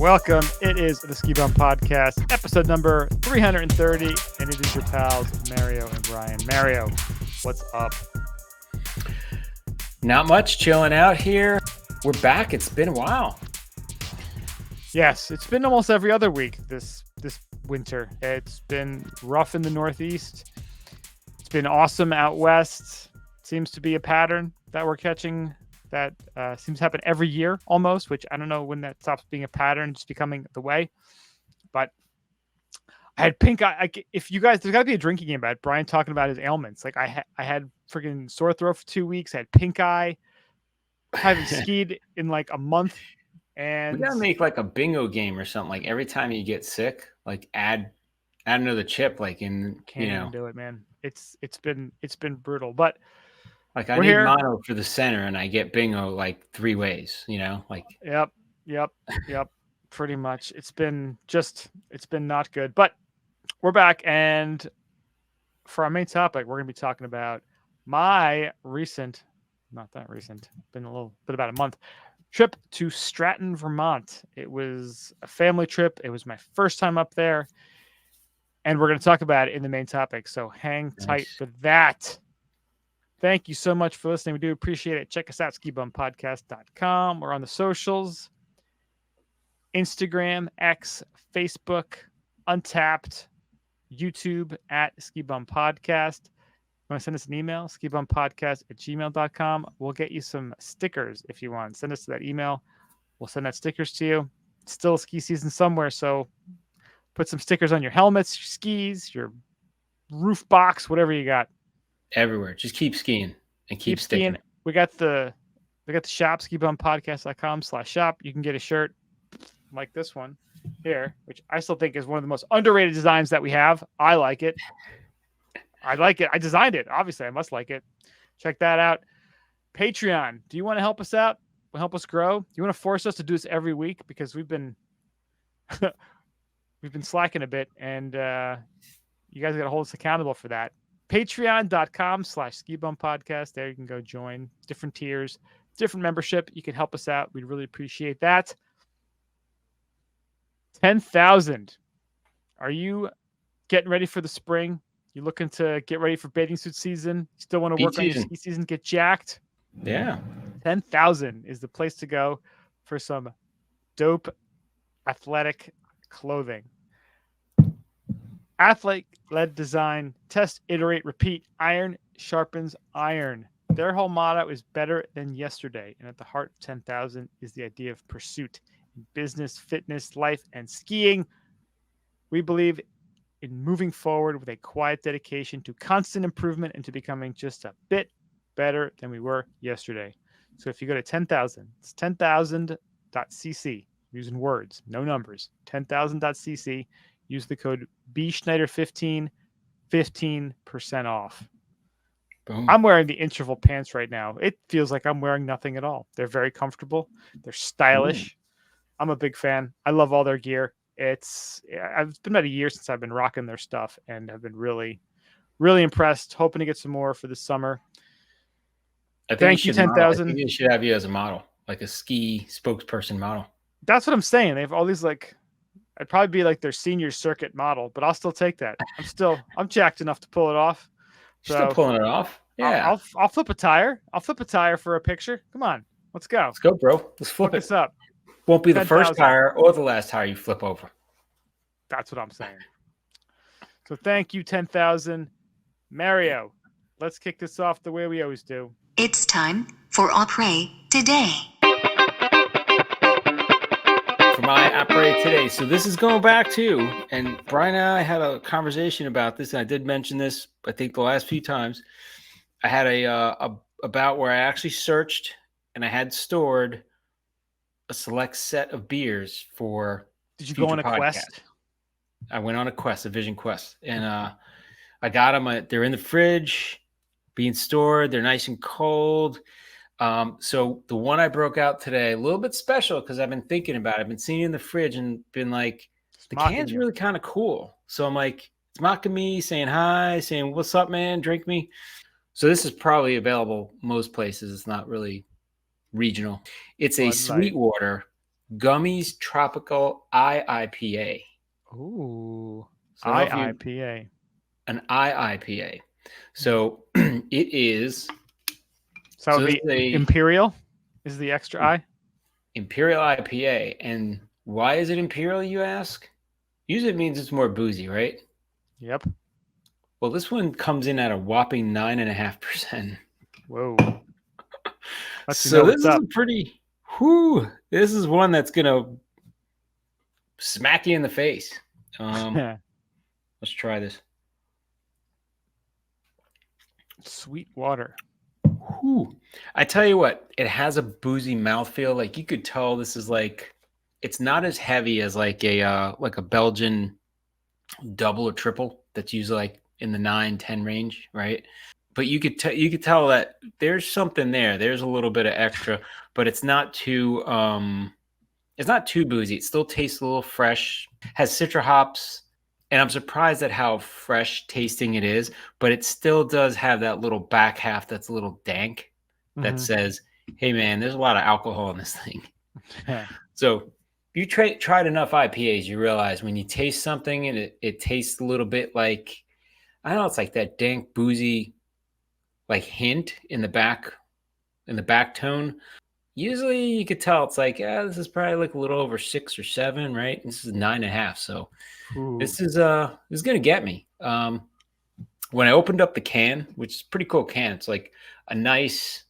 Welcome. It is the Ski Bum Podcast, episode number 330, and it is your pals, Mario and Brian. Mario, what's up? Not much, chilling out here. We're back. It's been a while. Yes, it's been almost every other week this winter. It's been rough in the Northeast. It's been awesome out west. Seems to be a pattern that we're catching that seems to happen every year almost, which I don't know when that stops being a pattern, just becoming the way. But I had pink eye. If you guys, there's got to be a drinking game about it. Brian talking about his ailments. Like I had freaking sore throat for 2 weeks. I had pink eye. I haven't skied in like a month. And we gotta make like a bingo game or something. Like every time you get sick, like add another chip. Like can't even do it, man. It's been brutal. But like I need mono for the center, and I get bingo like 3 ways. Like Yep. Pretty much. It's been not good. But we're back, and for our main topic, we're gonna be talking about my recent, not that recent, been a little bit about a month, trip to Stratton, Vermont. It was a family trip. It was my first time up there, and we're going to talk about it in the main topic. So hang tight for that. Thank you so much for listening. We do appreciate it. Check us out, skibumpodcast.com. We're on the socials, Instagram, X, Facebook, Untapped, YouTube at Ski Bum Podcast. Want to send us an email, skibumpodcast@gmail.com. We'll get you some stickers if you want. Send us to that email. We'll send that stickers to you. It's still ski season somewhere, so put some stickers on your helmets, your skis, your roof box, whatever you got. Everywhere. Just keep skiing and keep sticking. Skiing. We got the shop, skibumpodcast.com/shop. You can get a shirt like this one here, which I still think is one of the most underrated designs that we have. I like it. I designed it. Obviously, I must like it. Check that out. Patreon. Do you want to help us out? Help us grow? Do you want to force us to do this every week? Because we've been slacking a bit, and you guys got to hold us accountable for that. Patreon.com/skibumpodcast. There you can go join different tiers, different membership. You can help us out. We'd really appreciate that. 10,000. Are you getting ready for the spring? You looking to get ready for bathing suit season? You still want to work on your ski season, get jacked? Yeah. 10,000 is the place to go for some dope athletic clothing. Athlete-led design, test, iterate, repeat. Iron sharpens iron. Their whole motto is better than yesterday. And at the heart of 10,000 is the idea of pursuit in business, fitness, life, and skiing. We believe in moving forward with a quiet dedication to constant improvement and to becoming just a bit better than we were yesterday. So if you go to 10,000, it's 10,000.cc, using words, no numbers, 10,000.cc, use the code BSchneider15, 15% off. Boom. I'm wearing the interval pants right now. It feels like I'm wearing nothing at all. They're very comfortable. They're stylish. I'm a big fan. I love all their gear. It's been about a year since I've been rocking their stuff, and I've been really, really impressed. Hoping to get some more for this summer. Thank you, 10,000. I think you should have you as a model, like a ski spokesperson model. That's what I'm saying. They have all these I'd probably be like their senior circuit model, but I'll still take that. I'm jacked enough to pull it off. So still pulling it off. Yeah. I'll flip a tire. I'll flip a tire for a picture. Come on, let's go. Let's go, bro. Let's flip this up. Won't be the first tire or the last tire you flip over. That's what I'm saying. So thank you, 10,000. Mario, let's kick this off the way we always do. It's time for Après Today. For my Après Today. So this is going back to, and Brian and I had a conversation about this, and I did mention this, I think, the last few times. I had a about where I actually searched and I had stored a select set of beers for. Did you go on a quest? I went on a quest, a vision quest, and I got them. They're in the fridge, being stored. They're nice and cold. So the one I broke out today, a little bit special because I've been thinking about it. I've been seeing it in the fridge and been like, the can's really kind of cool. So I'm like, it's mocking me, saying hi, saying, what's up, man? Drink me. So this is probably available most places. It's not really regional. It's a Sweetwater Gummies Tropical IIPA. Ooh, So I don't know if you IIPA. an IIPA. So it is. So So this the is a Imperial is the extra I. Imperial IPA. And why is it Imperial, you ask? Usually it means it's more boozy, right? Yep. Well, this one comes in at a whopping 9.5%. Whoa. Let you So know this what's is up. a pretty. Whew, this is one that's gonna smack you in the face. Let's try this. Sweet water. Whew. I tell you what, it has a boozy mouthfeel. Like you could tell this is like it's not as heavy as like a Belgian double or triple that's usually like in the 9-10 range, right? But you could tell that there's something there. There's a little bit of extra, but it's not too boozy. It still tastes a little fresh, has citra hops, and I'm surprised at how fresh tasting it is, but it still does have that little back half that's a little dank that Mhm. says, hey man, there's a lot of alcohol in this thing. Yeah. So if you tried enough IPAs, you realize when you taste something and it tastes a little bit like, I don't know, it's like that dank, boozy, like hint in the back tone. Usually you could tell it's like, yeah, this is probably like a little over 6 or 7, right? This is 9.5. So Ooh. this is gonna get me. When I opened up the can, which is a pretty cool can, it's like a nice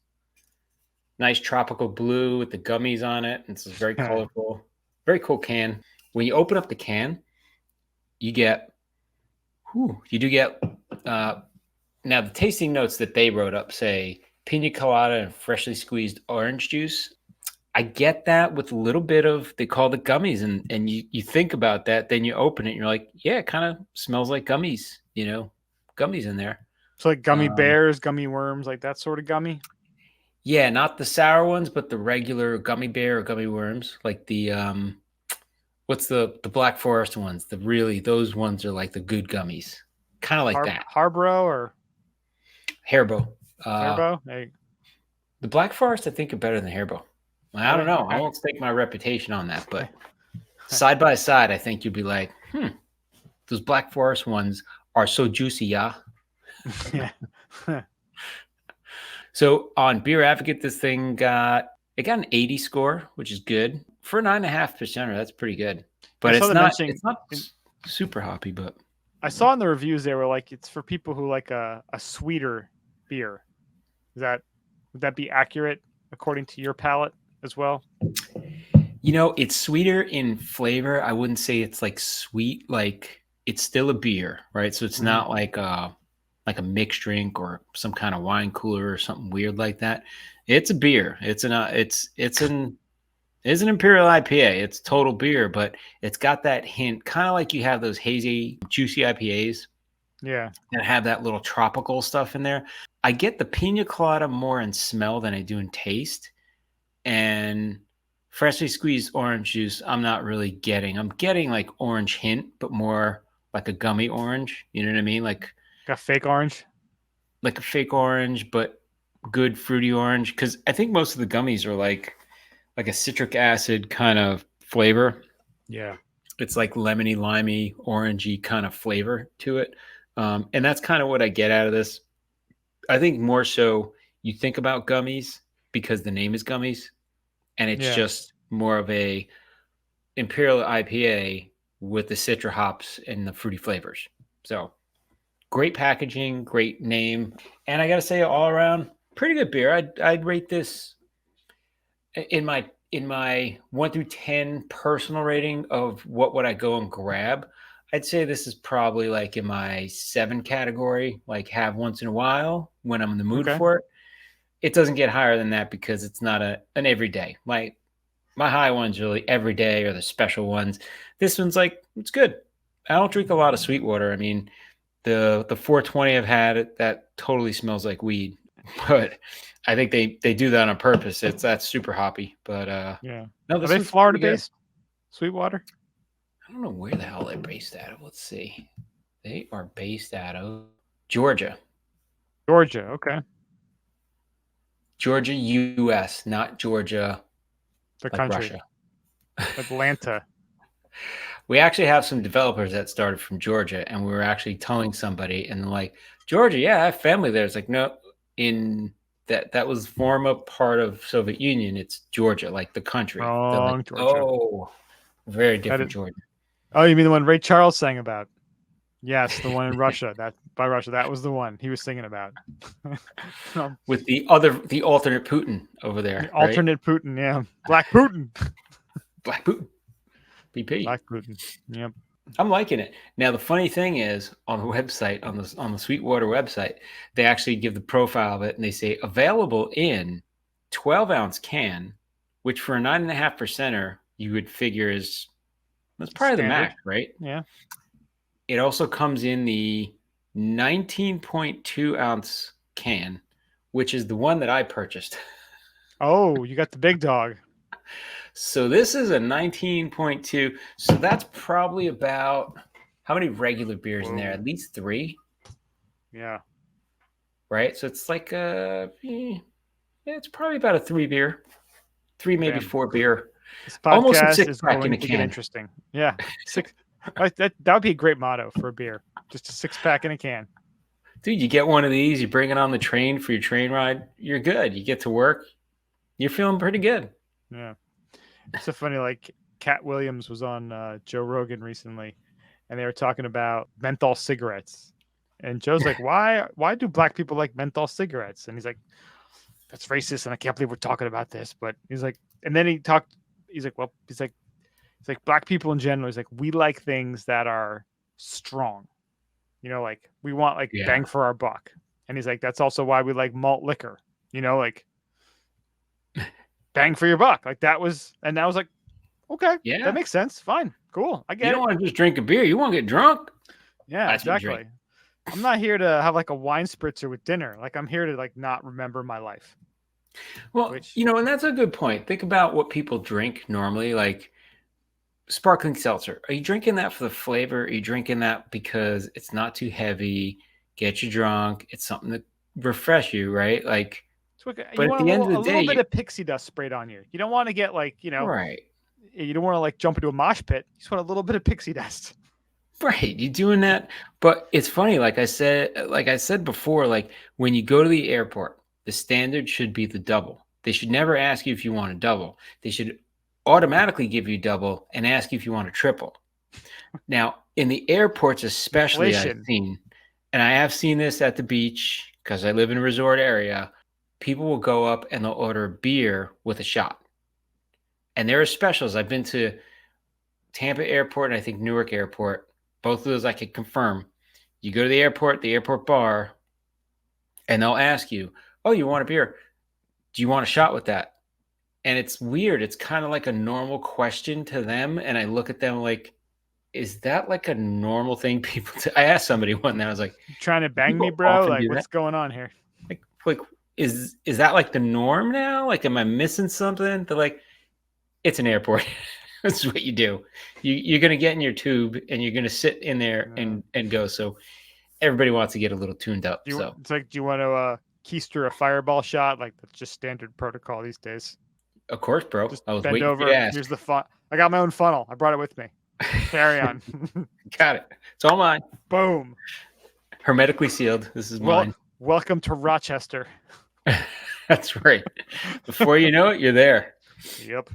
tropical blue with the gummies on it. It's very colorful, very cool can. When you open up the can, you get, you do get. Now the tasting notes that they wrote up say pina colada and freshly squeezed orange juice. I get that with a little bit of, they call it gummies, and you think about that, then you open it and you're like, yeah, it kind of smells like gummies, gummies in there. So like gummy Um, bears, gummy worms, like that sort of gummy. yeah, not the sour ones, but the regular gummy bear or gummy worms, like the what's the Black Forest ones? Those ones are like the good gummies, kind of like that. Harborough or Haribo. Uh, Haribo? Hey, the Black Forest, I think, are better than Haribo. I don't really? know. I Okay. won't stake my reputation on that, but side by side, I think you'd be like, those Black Forest ones are so juicy, yeah. Yeah. So on Beer Advocate, this thing got an 80 score, which is good for a 9.5%. That's pretty good, I but saw it's them not mentioning. super hoppy. But I saw in the reviews they were like it's for people who like a sweeter beer. Would that be accurate according to your palate as well? it's sweeter in flavor. I wouldn't say it's like sweet. Like it's still a beer, right? So it's Mhm. not like a mixed drink or some kind of wine cooler or something weird like that. It's a beer. It's an Imperial IPA. It's total beer, but it's got that hint, kind of like you have those hazy, juicy IPAs Yeah. that have that little tropical stuff in there. I get the pina colada more in smell than I do in taste. And freshly squeezed orange juice, I'm not really getting. I'm getting like orange hint, but more like a gummy orange. You know what I mean? Got fake orange. Like a fake orange, but good fruity orange. Because I think most of the gummies are like a citric acid kind of flavor. Yeah. It's like lemony, limey, orangey kind of flavor to it. And that's kind of what I get out of this. I think more so you think about gummies because the name is gummies, and it's Yeah. just more of a Imperial IPA with the citra hops and the fruity flavors. So great packaging, great name, and I got to say, all around, pretty good beer. I'd rate this in my 1 through 10 personal rating of what would I go and grab. I'd say this is probably like in my 7 category, like have once in a while when I'm in the mood Okay. for it. It doesn't get higher than that because it's not an everyday. My high ones are really every day or the special ones. This one's like, it's good. I don't drink a lot of Sweetwater. I mean, the 420 I've had, that totally smells like weed. But I think they do that on purpose. That's super hoppy. But Yeah. no, Are this they one's Florida pretty good. based? Sweetwater? I don't know where the hell they're based out of. Let's see. They are based out of Georgia. Georgia. Okay. Georgia, US, not Georgia The like country. Russia. Atlanta. We actually have some developers that started from Georgia, and we were actually telling somebody, and they're like, Georgia, yeah, I have family there. It's like, no, in that was former part of Soviet Union. It's Georgia, like the country. They're like, Wrong, Georgia. oh, very That different is, Georgia. oh, you mean the one Ray Charles sang about? Yes, the one in Russia. That by Russia. That was the one he was singing about. With the alternate Putin over there, The right? alternate Putin, yeah. Black Putin. Black Putin, BP. Black Putin. Yep. I'm liking it. Now the funny thing is, on the website, on the Sweetwater website, they actually give the profile of it, and they say available in 12-ounce can, which for a 9.5%er you would figure that's probably the Standard. max, right? Yeah. It also comes in the 19.2-ounce can, which is the one that I purchased. Oh, you got the big dog. So this is a 19.2. So that's probably about how many regular beers in there? Whoa. At least 3. Yeah. Right? So it's like it's probably about a 3 beer. 3, maybe Damn. 4 beer. This Almost a podcast 6 is pack in going a to get can. interesting. Yeah. That would be a great motto for a beer. Just a 6-pack in a can. Dude, you get one of these, you bring it on the train for your train ride, you're good. You get to work, you're feeling pretty good. Yeah. It's so funny, like Cat Williams was on Joe Rogan recently, and they were talking about menthol cigarettes. And Joe's like, why do black people like menthol cigarettes? And he's like, that's racist, and I can't believe we're talking about this. But he's like, and then he's like, well, he's like black people in general. He's like, we like things that are strong. You know, like we want like bang for our buck. And he's like, that's also why we like malt liquor. You know, like bang for your buck. Like that was, and I was like, okay, Yeah, that makes sense. Fine, cool. I get it. You don't want to just drink a beer. You want to get drunk. Yeah, That's what you exactly. I'm not here to have like a wine spritzer with dinner. Like I'm here to like not remember my life. Well, and that's a good point. Think about what people drink normally, like sparkling seltzer. Are you drinking that for the flavor? Are you drinking that because it's not too heavy, get you drunk? It's something to refresh you, right? Like, but at the end of the day, a little bit of pixie dust sprayed on you. You don't want to get like, right. You don't want to like jump into a mosh pit. You just want a little bit of pixie dust. Right. You're doing that. But it's funny, like I said before, like when you go to the airport, the standard should be the double. They should never ask you if you want a double. They should automatically give you double and ask you if you want a triple. Now, in the airports, especially, I've seen, and I have seen this at the beach because I live in a resort area, people will go up and they'll order beer with a shot. And there are specials. I've been to Tampa Airport and I think Newark Airport. Both of those I can confirm. You go to the airport bar, and they'll ask you, oh, you want a beer? Do you want a shot with that? And it's weird. It's kind of like a normal question to them. And I look at them like, is that like a normal thing people do? I asked somebody one day, I was like, you trying to bang me, bro? Like, what's going on here? Like, is that like the norm now? Like, am I missing something? They're like, it's an airport. This is what you do. You're going to get in your tube and you're going to sit in there and go. So everybody wants to get a little tuned up. It's like, do you want to keister a fireball shot? Like that's just standard protocol these days. Of course, bro. Just I was bend waiting over. for you to ask. Here's the fun. I got my own funnel. I brought it with me. Carry on. Got it. It's all mine. Boom. Hermetically sealed. This is mine. Welcome to Rochester. That's right. Before you know it, you're there. Yep.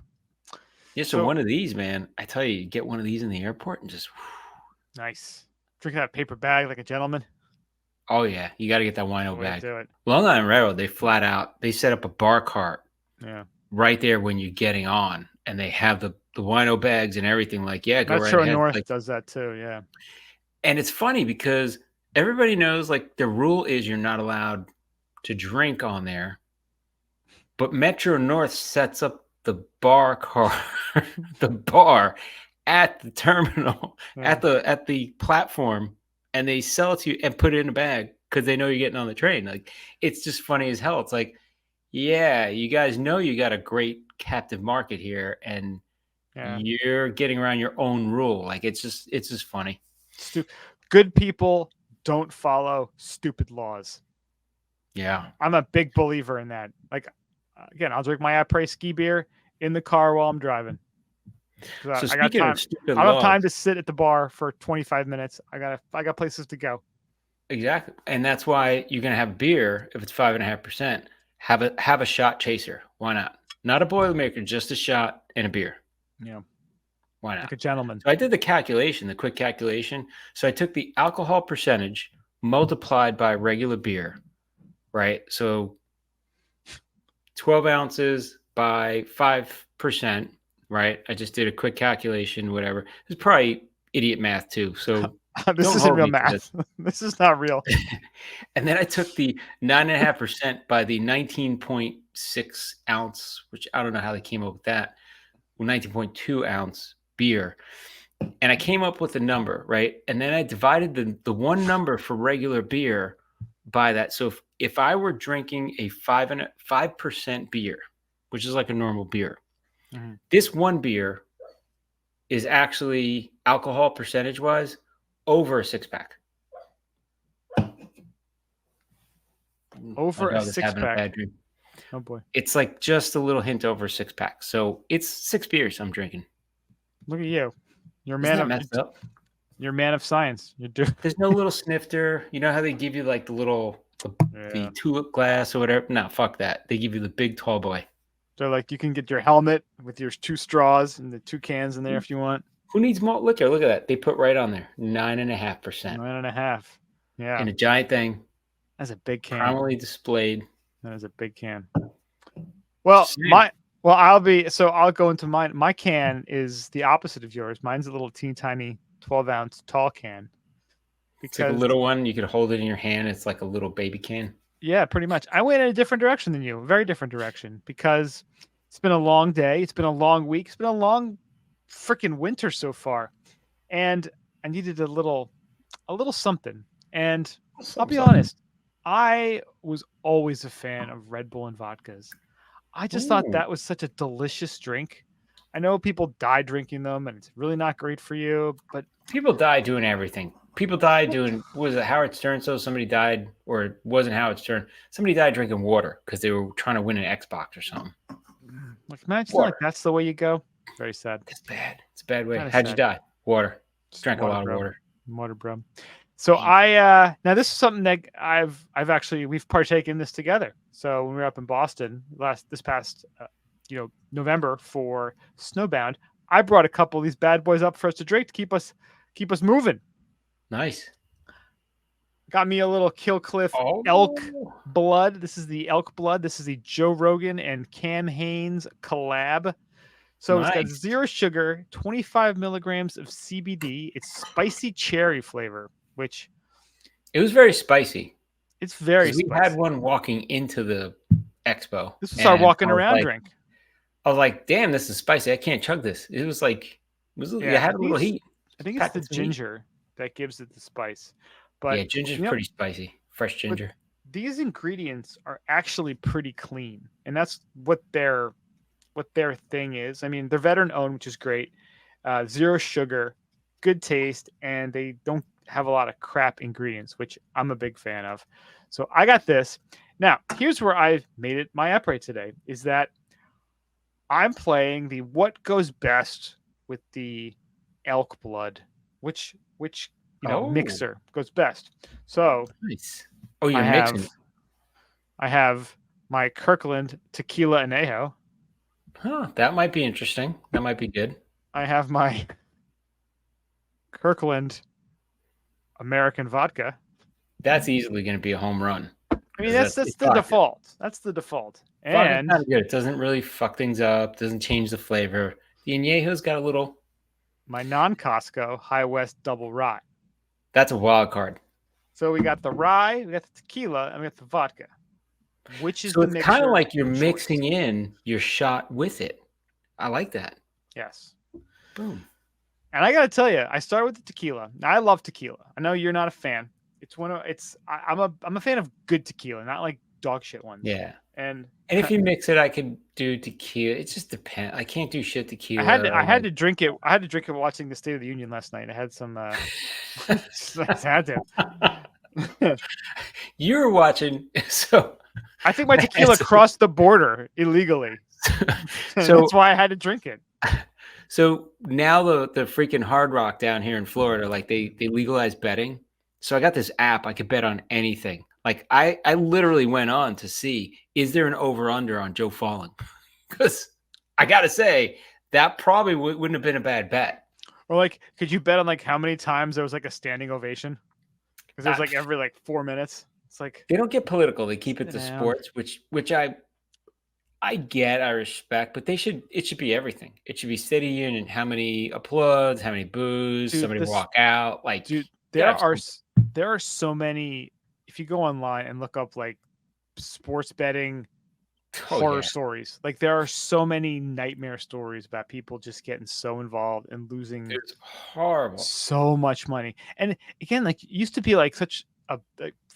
Yeah, so one of these, man, I tell you, get one of these in the airport and just nice. Drinking that paper bag like a gentleman. Oh yeah, you got to get that wino bag. Do it. Long Island Railroad, they set up a bar cart. Yeah. Right there when you're getting on, and they have the wino bags and everything. Like, yeah, go right ahead. Metro North does that too. Yeah. And it's funny because everybody knows, like, the rule is you're not allowed to drink on there, but Metro North sets up the bar at the terminal, at the platform, and they sell it to you and put it in a bag because they know you're getting on the train. Like, it's just funny as hell. It's like, yeah, you guys know you got a great captive market here, and you're getting around your own rule. Like, it's just funny. Good people don't follow stupid laws. Yeah, I'm a big believer in that. Like, again, I'll drink my après ski beer in the car while I'm driving. 'Cause So I got speaking time. of stupid I don't have time laws, to sit at the bar for 25 minutes. I got places to go. exactly, and that's why you're gonna have beer if it's 5.5%. Have a shot chaser. Why not? Not a Boilermaker, just a shot and a beer. Yeah, Why like not? a gentleman. So I did the quick calculation. So I took the alcohol percentage multiplied by regular beer, right? So 12 ounces by 5%, right? I just did a quick calculation, whatever. It's probably idiot math too. So This don't isn't hold real me to math. This is not real. And then I took the 9.5% by the 19.6 ounce, which I don't know how they came up with that. Well, 19.2 ounce beer. And I came up with a number, right? And then I divided the one number for regular beer by that. So if I were drinking a 5% beer, which is like a normal beer, Mhm. this one beer is actually alcohol percentage wise over a 6-pack. Over My a dog is having a 6-pack. bad dream. Oh boy! It's like just a little hint over 6-pack. So it's 6 beers I'm drinking. Look at you. You're a Isn't man that of messed up? you're a man of science. You're doing. There's no little snifter. You know how they give you like the tulip glass or whatever? No, fuck that. They give you the big tall boy. They're like, you can get your helmet with your 2 straws and the 2 cans in there if you want. Who needs malt liquor? Look at that. They put right on there 9.5% 9.5. Yeah, in a giant thing, that's a big can. prominently displayed. That is a big can. Well, Just saying. I'll go into mine. My can is the opposite of yours. Mine's a little teeny tiny 12-ounce tall can. It's like a little one. You could hold it in your hand. It's like a little baby can. Yeah, pretty much. I went in a different direction than you, a very different direction, because it's been a long day. It's been a long week. It's been a long freaking winter so far. And I needed a little something. And I'll be honest, I was always a fan of Red Bull and vodkas. I just thought Ooh. that was such a delicious drink. I know people die drinking them and it's really not great for you, but People die doing everything. People die doing, was it Howard Stern? So somebody died, or it wasn't Howard Stern. Somebody died drinking water because they were trying to win an Xbox or something. like imagine Water. like that's the way you go. Very sad. That's bad. It's a bad way. That is How'd you sad. die? Water. Just Drank a lot of bro. water. Water, bro. So I now this is something that we've partaken in this together. So when we were up in Boston this past November for Snowbound, I brought a couple of these bad boys up for us to drink to keep us moving. Nice. Got me a little Killcliff elk blood. This is the elk blood. This is the Joe Rogan and Cam Hanes collab. So It's got Nice. 0 sugar, 25 milligrams of CBD. It's spicy cherry flavor, which It was very spicy. it's very 'Cause we spicy. had one walking into the expo. This was our and walking I was around like- drink. I was like, damn, this is spicy. I can't chug this. It was like, it had a little heat. I think it's Packed the with some heat. ginger that gives it the spice. But Yeah, ginger's you know, pretty spicy. Fresh ginger. these ingredients are actually pretty clean, and that's what their thing is. I mean, they're veteran owned, which is great. 0 sugar, good taste, and they don't have a lot of crap ingredients, which I'm a big fan of. So I got this. Now, here's where I've made it my upright today, is that I'm playing the what goes best with the elk blood, which mixer goes best. So Nice. Oh, you're I mixing. have I have my Kirkland tequila anejo. Huh, that might be interesting. That might be good. I have my Kirkland American vodka. That's easily going to be a home run. I mean, 'Cause that's it's the vodka. default. That's the default. Vodka's And kind of good. It doesn't really fuck things up. Doesn't change the flavor. The añejo's got a little. my non-Costco High West double rye. That's a wild card. So we got the rye, we got the tequila, and we got the vodka. Which is So the it's kind of mixture like you're of choice. mixing in your shot with it. I like that. Yes. Boom. And I gotta tell you, I started with the tequila. Now, I love tequila. I know you're not a fan. I'm a fan of good tequila, not like dog shit ones. Yeah. And if you mix it, I could do tequila. It just depends. I can't do shit tequila. I had to drink it. I had to drink it watching the State of the Union last night. I had some. I just had to. You were watching, so I think my tequila crossed the border illegally. So- That's why I had to drink it. So now the freaking Hard Rock down here in Florida, like they legalized betting. So I got this app. I could bet on anything. Like I literally went on to see, is there an over under on Joe falling? Because I got to say that probably wouldn't have been a bad bet. Or like, could you bet on like how many times there was like a standing ovation? Because there's like every like 4 minutes. It's like they don't get political. They keep it to down. sports, which I get, I respect, but it should be everything. It should be City Union, how many applauds, how many boos, Dude, somebody walk out. Like, dude, there are so many. If you go online and look up like sports betting horror stories, like there are so many nightmare stories about people just getting so involved and losing it's horrible, so much money. And again, like it used to be like such a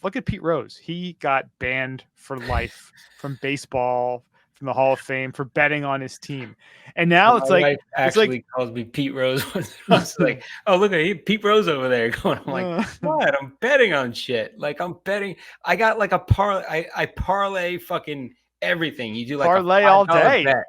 look at Pete Rose. He got banned for life from baseball, from the Hall of Fame, for betting on his team. And now my wife actually calls me Pete Rose. I was like, oh, look at Pete Rose over there going. I'm like, what? I'm betting on shit. Like I'm betting. I got like a parlay. I parlay fucking everything. You do like parlay all day. Bet.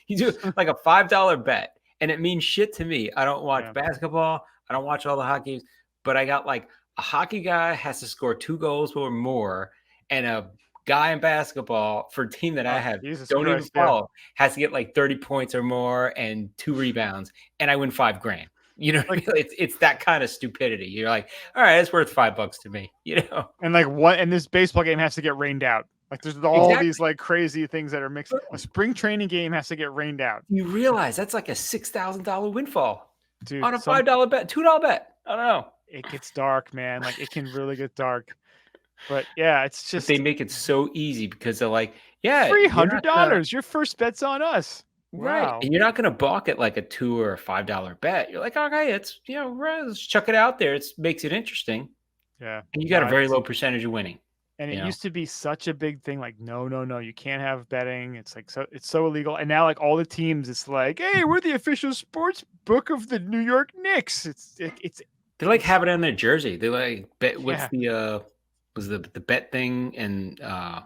You do like a $5 bet, and it means shit to me. I don't watch basketball. I don't watch all the hockey games, but I got like a hockey guy has to score 2 goals or more, and a guy in basketball for a team that I have don't even follow has to get like 30 points or more and 2 rebounds, and I win $5,000. You know, like, it's that kind of stupidity. You're like, all right, it's worth $5 to me. You know, and like what? And this baseball game has to get rained out. Like there's all these like crazy things that are mixed. A spring training game has to get rained out. You realize that's like a $6,000 windfall, dude, on a $5 bet, $2 bet. I don't know. It gets dark, man. Like it can really get dark. But yeah, it's just they make it so easy because they're like, yeah, $300. Your first bet's on us. Right. Wow. And you're not going to balk at like a $2 or a $5 bet. You're like, okay, it's, let's chuck it out there. It makes it interesting. Yeah. And you got a very low percentage of winning. And it used to be such a big thing. Like, no, you can't have betting. It's like, it's so illegal. And now like all the teams, it's like, hey, we're the official sports book of the New York Knicks. They like have it on their jersey. They like bet. What's the bet thing and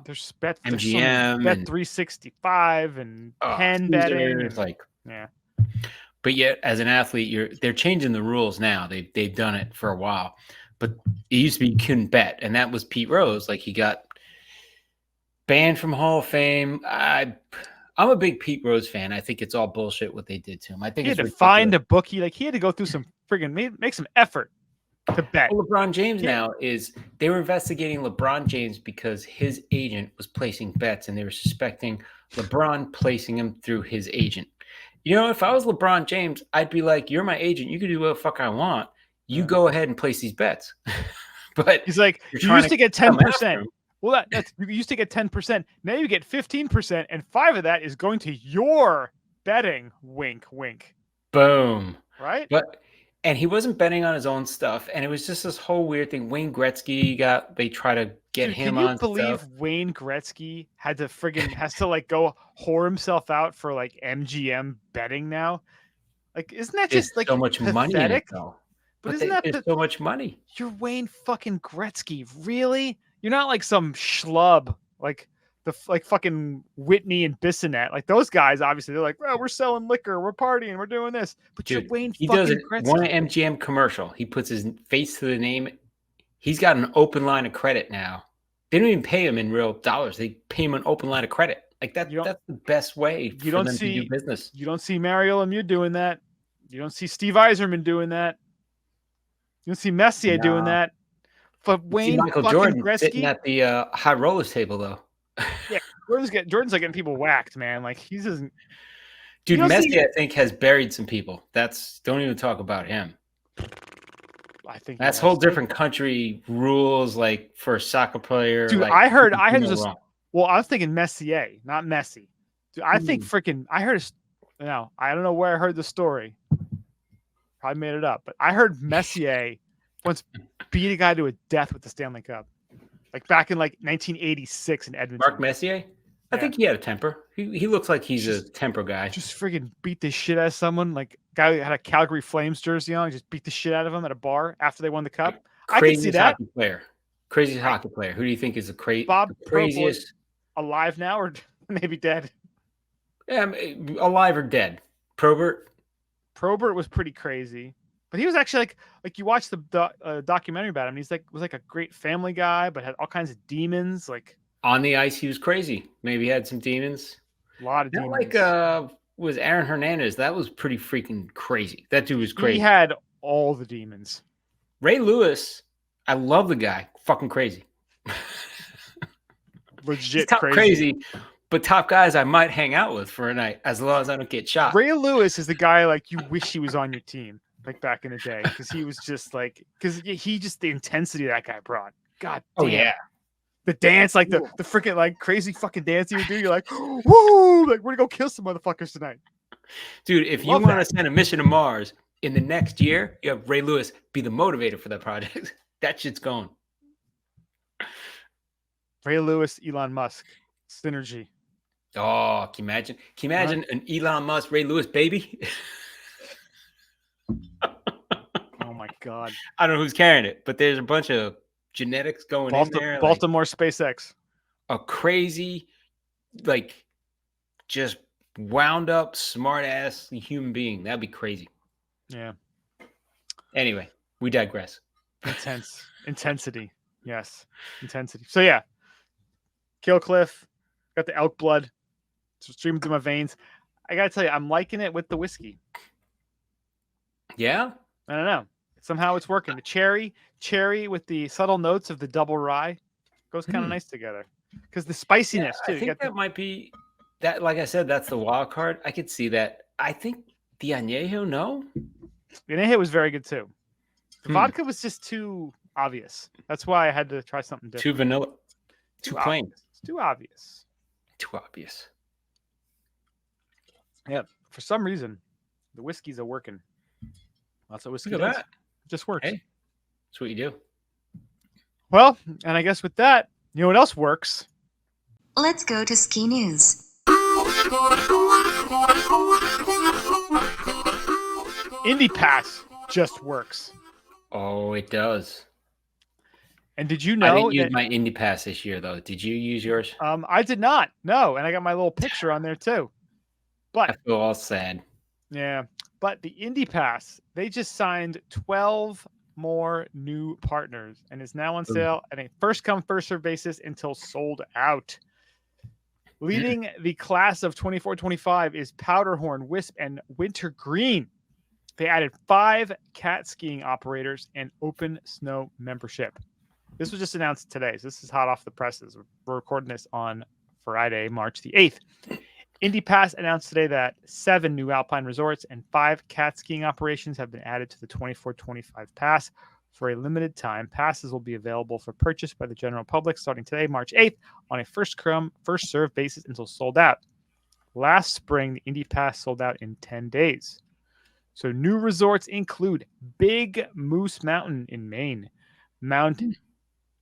there's bet MGM, bet 365 and pen betting. It's like But yet, as an athlete, they're changing the rules now. They've done it for a while, but it used to be you couldn't bet, and that was Pete Rose. Like he got banned from Hall of Fame. I'm a big Pete Rose fan. I think it's all bullshit what they did to him. I think he had to find a bookie. Like he had to go through some friggin' make some effort to bet. Well, LeBron James now they were investigating LeBron James because his agent was placing bets, and they were suspecting LeBron placing him through his agent. You know, if I was LeBron James, I'd be like, you're my agent. You can do what the fuck I want. You go ahead and place these bets. But he's like, you used to get 10%. Well, that's you used to get 10%. Now you get 15%, and 5 of that is going to your betting. Wink, wink. Boom. Right? And he wasn't betting on his own stuff, and it was just this whole weird thing. Wayne Gretzky they try to get him on. Can you believe Wayne Gretzky has to like go whore himself out for like MGM betting now? Like, isn't that just like so much money in it, though? But isn't that so much money? You're Wayne fucking Gretzky, really? You're not like some schlub like fucking Whitney and Bissonnette. Like those guys, obviously, they're like, well, we're selling liquor, we're partying, we're doing this. But you're Wayne fucking Gretzky. One MGM commercial. He puts his face to the name. He's got an open line of credit now. They don't even pay him in real dollars. They pay him an open line of credit. Like that's the best way for them to do business. You don't see Mario Lemieux doing that. You don't see Steve Yzerman doing that. You don't see Messier doing that. But Wayne Michael fucking Jordan Gretzky sitting at the high rollers table, though. Yeah, Jordan's like getting people whacked, man. Like he doesn't. Dude, Messi, I think, has buried some people. Don't even talk about him. I think that's whole different country rules, like for a soccer player. Dude, like, I heard this. Well, I was thinking Messier, not Messi. Dude, I think I heard. I don't know where I heard the story. Probably made it up, but I heard Messier once beat a guy to a death with the Stanley Cup. Like back in like 1986 in Edmonton. Mark Messier? I think he had a temper. He looks like he's a temper guy. Just friggin' beat the shit out of someone. Like guy had a Calgary Flames jersey on, just beat the shit out of him at a bar after they won the cup. I can see that. Crazy hockey player. Who do you think is the craziest? Alive now or maybe dead? Yeah, alive or dead. Probert? Probert was pretty crazy, but he was actually like you watch the documentary about him. And he's was like a great family guy, but had all kinds of demons. Like On the ice, he was crazy. Maybe he had some demons. a lot of That demons. was Aaron Hernandez. That was pretty freaking crazy. That dude was crazy. He had all the demons. Ray Lewis, I love the guy. Fucking crazy. Legit crazy, but top guys I might hang out with for a night as long as I don't get shot. Ray Lewis is the guy like you wish he was on your team, like back in the day, because he was just the intensity that guy brought. God damn. Oh yeah. The dance, like the freaking like crazy fucking dance you do, you're like, woo, like we're gonna go kill some motherfuckers tonight. Dude, if you want to send a mission to Mars in the next year, you have Ray Lewis be the motivator for that project. That shit's going. Ray Lewis, Elon Musk, synergy. Oh, can you imagine an Elon Musk, Ray Lewis baby? Oh my God. I don't know who's carrying it, but there's a bunch of genetics going in there. Baltimore SpaceX. A crazy, like, just wound up, smart ass human being. That'd be crazy. Yeah. Anyway, we digress. Intensity. Yes. Intensity. So yeah. Killcliff. Got the elk blood. It's streaming through my veins. I gotta tell you, I'm liking it with the whiskey. Yeah? I don't know. Somehow it's working. The cherry with the subtle notes of the double rye goes kind of nice together. Because the spiciness too. I think that might be that. Like I said, that's the wild card. I could see that. I think the añejo, no. The añejo was very good too. The vodka was just too obvious. That's why I had to try something different. Too vanilla. Too plain. It's too obvious. Too obvious. Yeah. For some reason, the whiskeys are working. Lots of whiskey. Look at that. It just works. Hey, that's what you do. Well, and I guess with that, you know what else works? Let's go to ski news. Indy Pass just works. Oh, it does. And did you know? I didn't use my Indy Pass this year, though. Did you use yours? I did not. No, and I got my little picture on there too. But I feel all sad. Yeah, but the Indy Pass, they just signed 12 more new partners and is now on sale at a first come first serve basis until sold out. Leading the class of 24-25 is Powderhorn, Wisp, and Wintergreen. They added 5 cat skiing operators and open snow membership. This was just announced today, so this is hot off the presses. We're recording this on Friday, March the 8th. Indy Pass announced today that 7 new alpine resorts and 5 cat skiing operations have been added to the 24-25 pass for a limited time. Passes will be available for purchase by the general public starting today, March 8th, on a first come, first serve basis until sold out. Last spring, the Indy Pass sold out in 10 days. So new resorts include Big Moose Mountain in Maine, Mount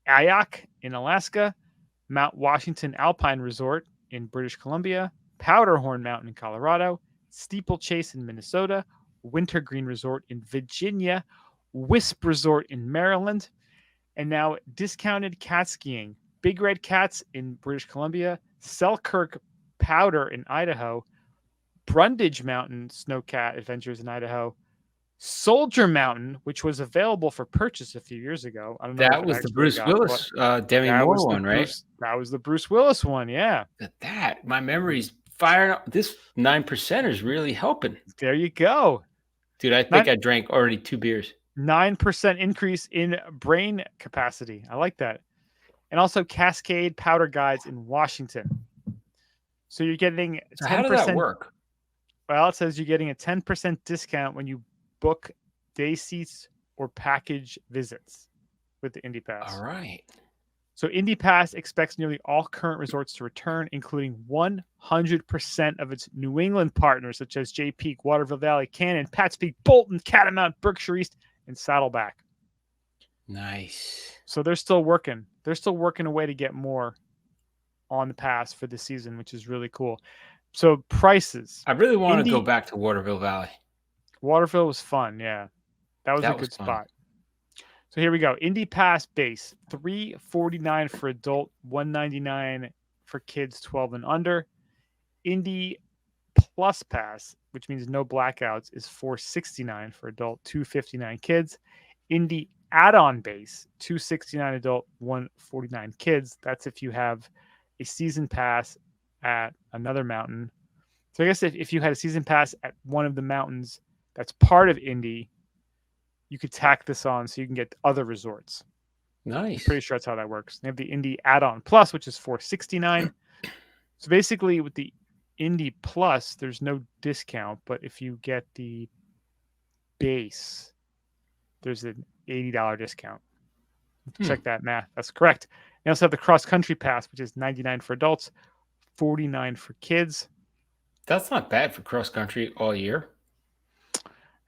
Ayak in Alaska, Mount Washington Alpine Resort in British Columbia, Powderhorn Mountain in Colorado, Steeplechase in Minnesota, Wintergreen Resort in Virginia, Wisp Resort in Maryland, and now discounted cat skiing, Big Red Cats in British Columbia, Selkirk Powder in Idaho, Brundage Mountain Snowcat Adventures in Idaho, Soldier Mountain, which was available for purchase a few years ago. I don't know. That was the Bruce Willis, Demi Moore one, right? That was the Bruce Willis one, yeah. Look at that. My memory's firing up. This 9% is really helping. There you go. Dude, I think I drank already 2 beers. 9% increase in brain capacity. I like that. And also Cascade Powder Guides in Washington. So you're getting 10%. So how does that work? Well, it says you're getting a 10% discount when you book day seats or package visits with the Indy Pass. All right. So Indy Pass expects nearly all current resorts to return, including 100% of its New England partners, such as Jay Peak, Waterville Valley, Cannon, Pat's Peak, Bolton, Catamount, Berkshire East, and Saddleback. Nice. So they're still working. They're still working a way to get more on the pass for this season, which is really cool. So prices. I really want to go back to Waterville Valley. Waterville was fun, yeah. That was a good spot. So here we go. Indy Pass base, $349 for adult, $199 for kids 12 and under. Indy Plus pass, which means no blackouts, is $469 for adult, $259 kids. Indy add-on base, $269 adult, $149 kids. That's if you have a season pass at another mountain. So I guess if you had a season pass at one of the mountains that's part of Indy, you could tack this on so you can get other resorts. Nice. I'm pretty sure that's how that works. They have the Indy add-on plus, which is $469. So basically, with the Indy Plus, there's no discount, but if you get the base, there's an $80 discount. Check that math. That's correct. They also have the cross country pass, which is $99 for adults, $49 for kids. That's not bad for cross country all year.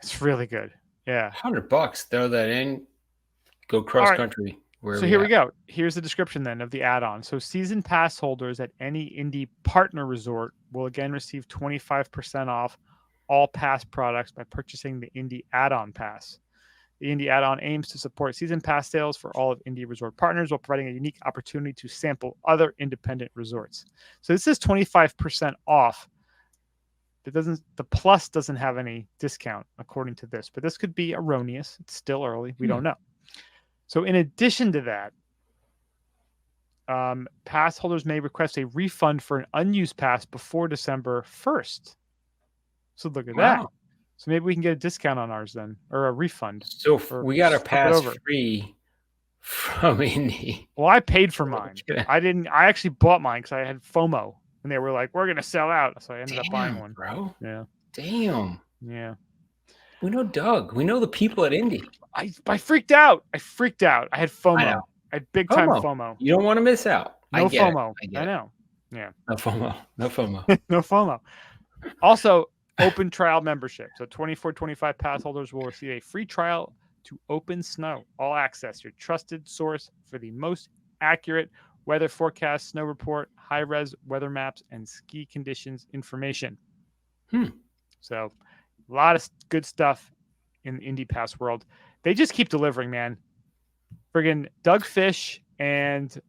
It's really good. Yeah. $100. Throw that in. Go cross country. So here we go. Here's the description then of the add-on. So season pass holders at any Indy partner resort will again receive 25% off all pass products by purchasing the Indy add-on pass. The Indy add-on aims to support season pass sales for all of Indy resort partners while providing a unique opportunity to sample other independent resorts. So this is 25% off. The plus doesn't have any discount according to this, but this could be erroneous. It's still early. We don't know. So in addition to that, pass holders may request a refund for an unused pass before December 1st. So look at that. So maybe we can get a discount on ours then, or a refund. So we got a pass free from Indy. Well, I paid for mine. I actually bought mine because I had FOMO. And they were like, we're going to sell out. So I ended up buying one. Bro. Yeah. Damn. Yeah. We know Doug. We know the people at Indy. I freaked out. I had FOMO. I had big time FOMO. You don't want to miss out. No FOMO. I know. Yeah. No FOMO. No FOMO. No FOMO. Also, open trial membership. So 24-25 pass holders will receive a free trial to Open Snow. All access, your trusted source for the most accurate weather forecast, snow report, high-res weather maps, and ski conditions information. So a lot of good stuff in the Indy Pass world. They just keep delivering, man. Friggin' Doug Fish and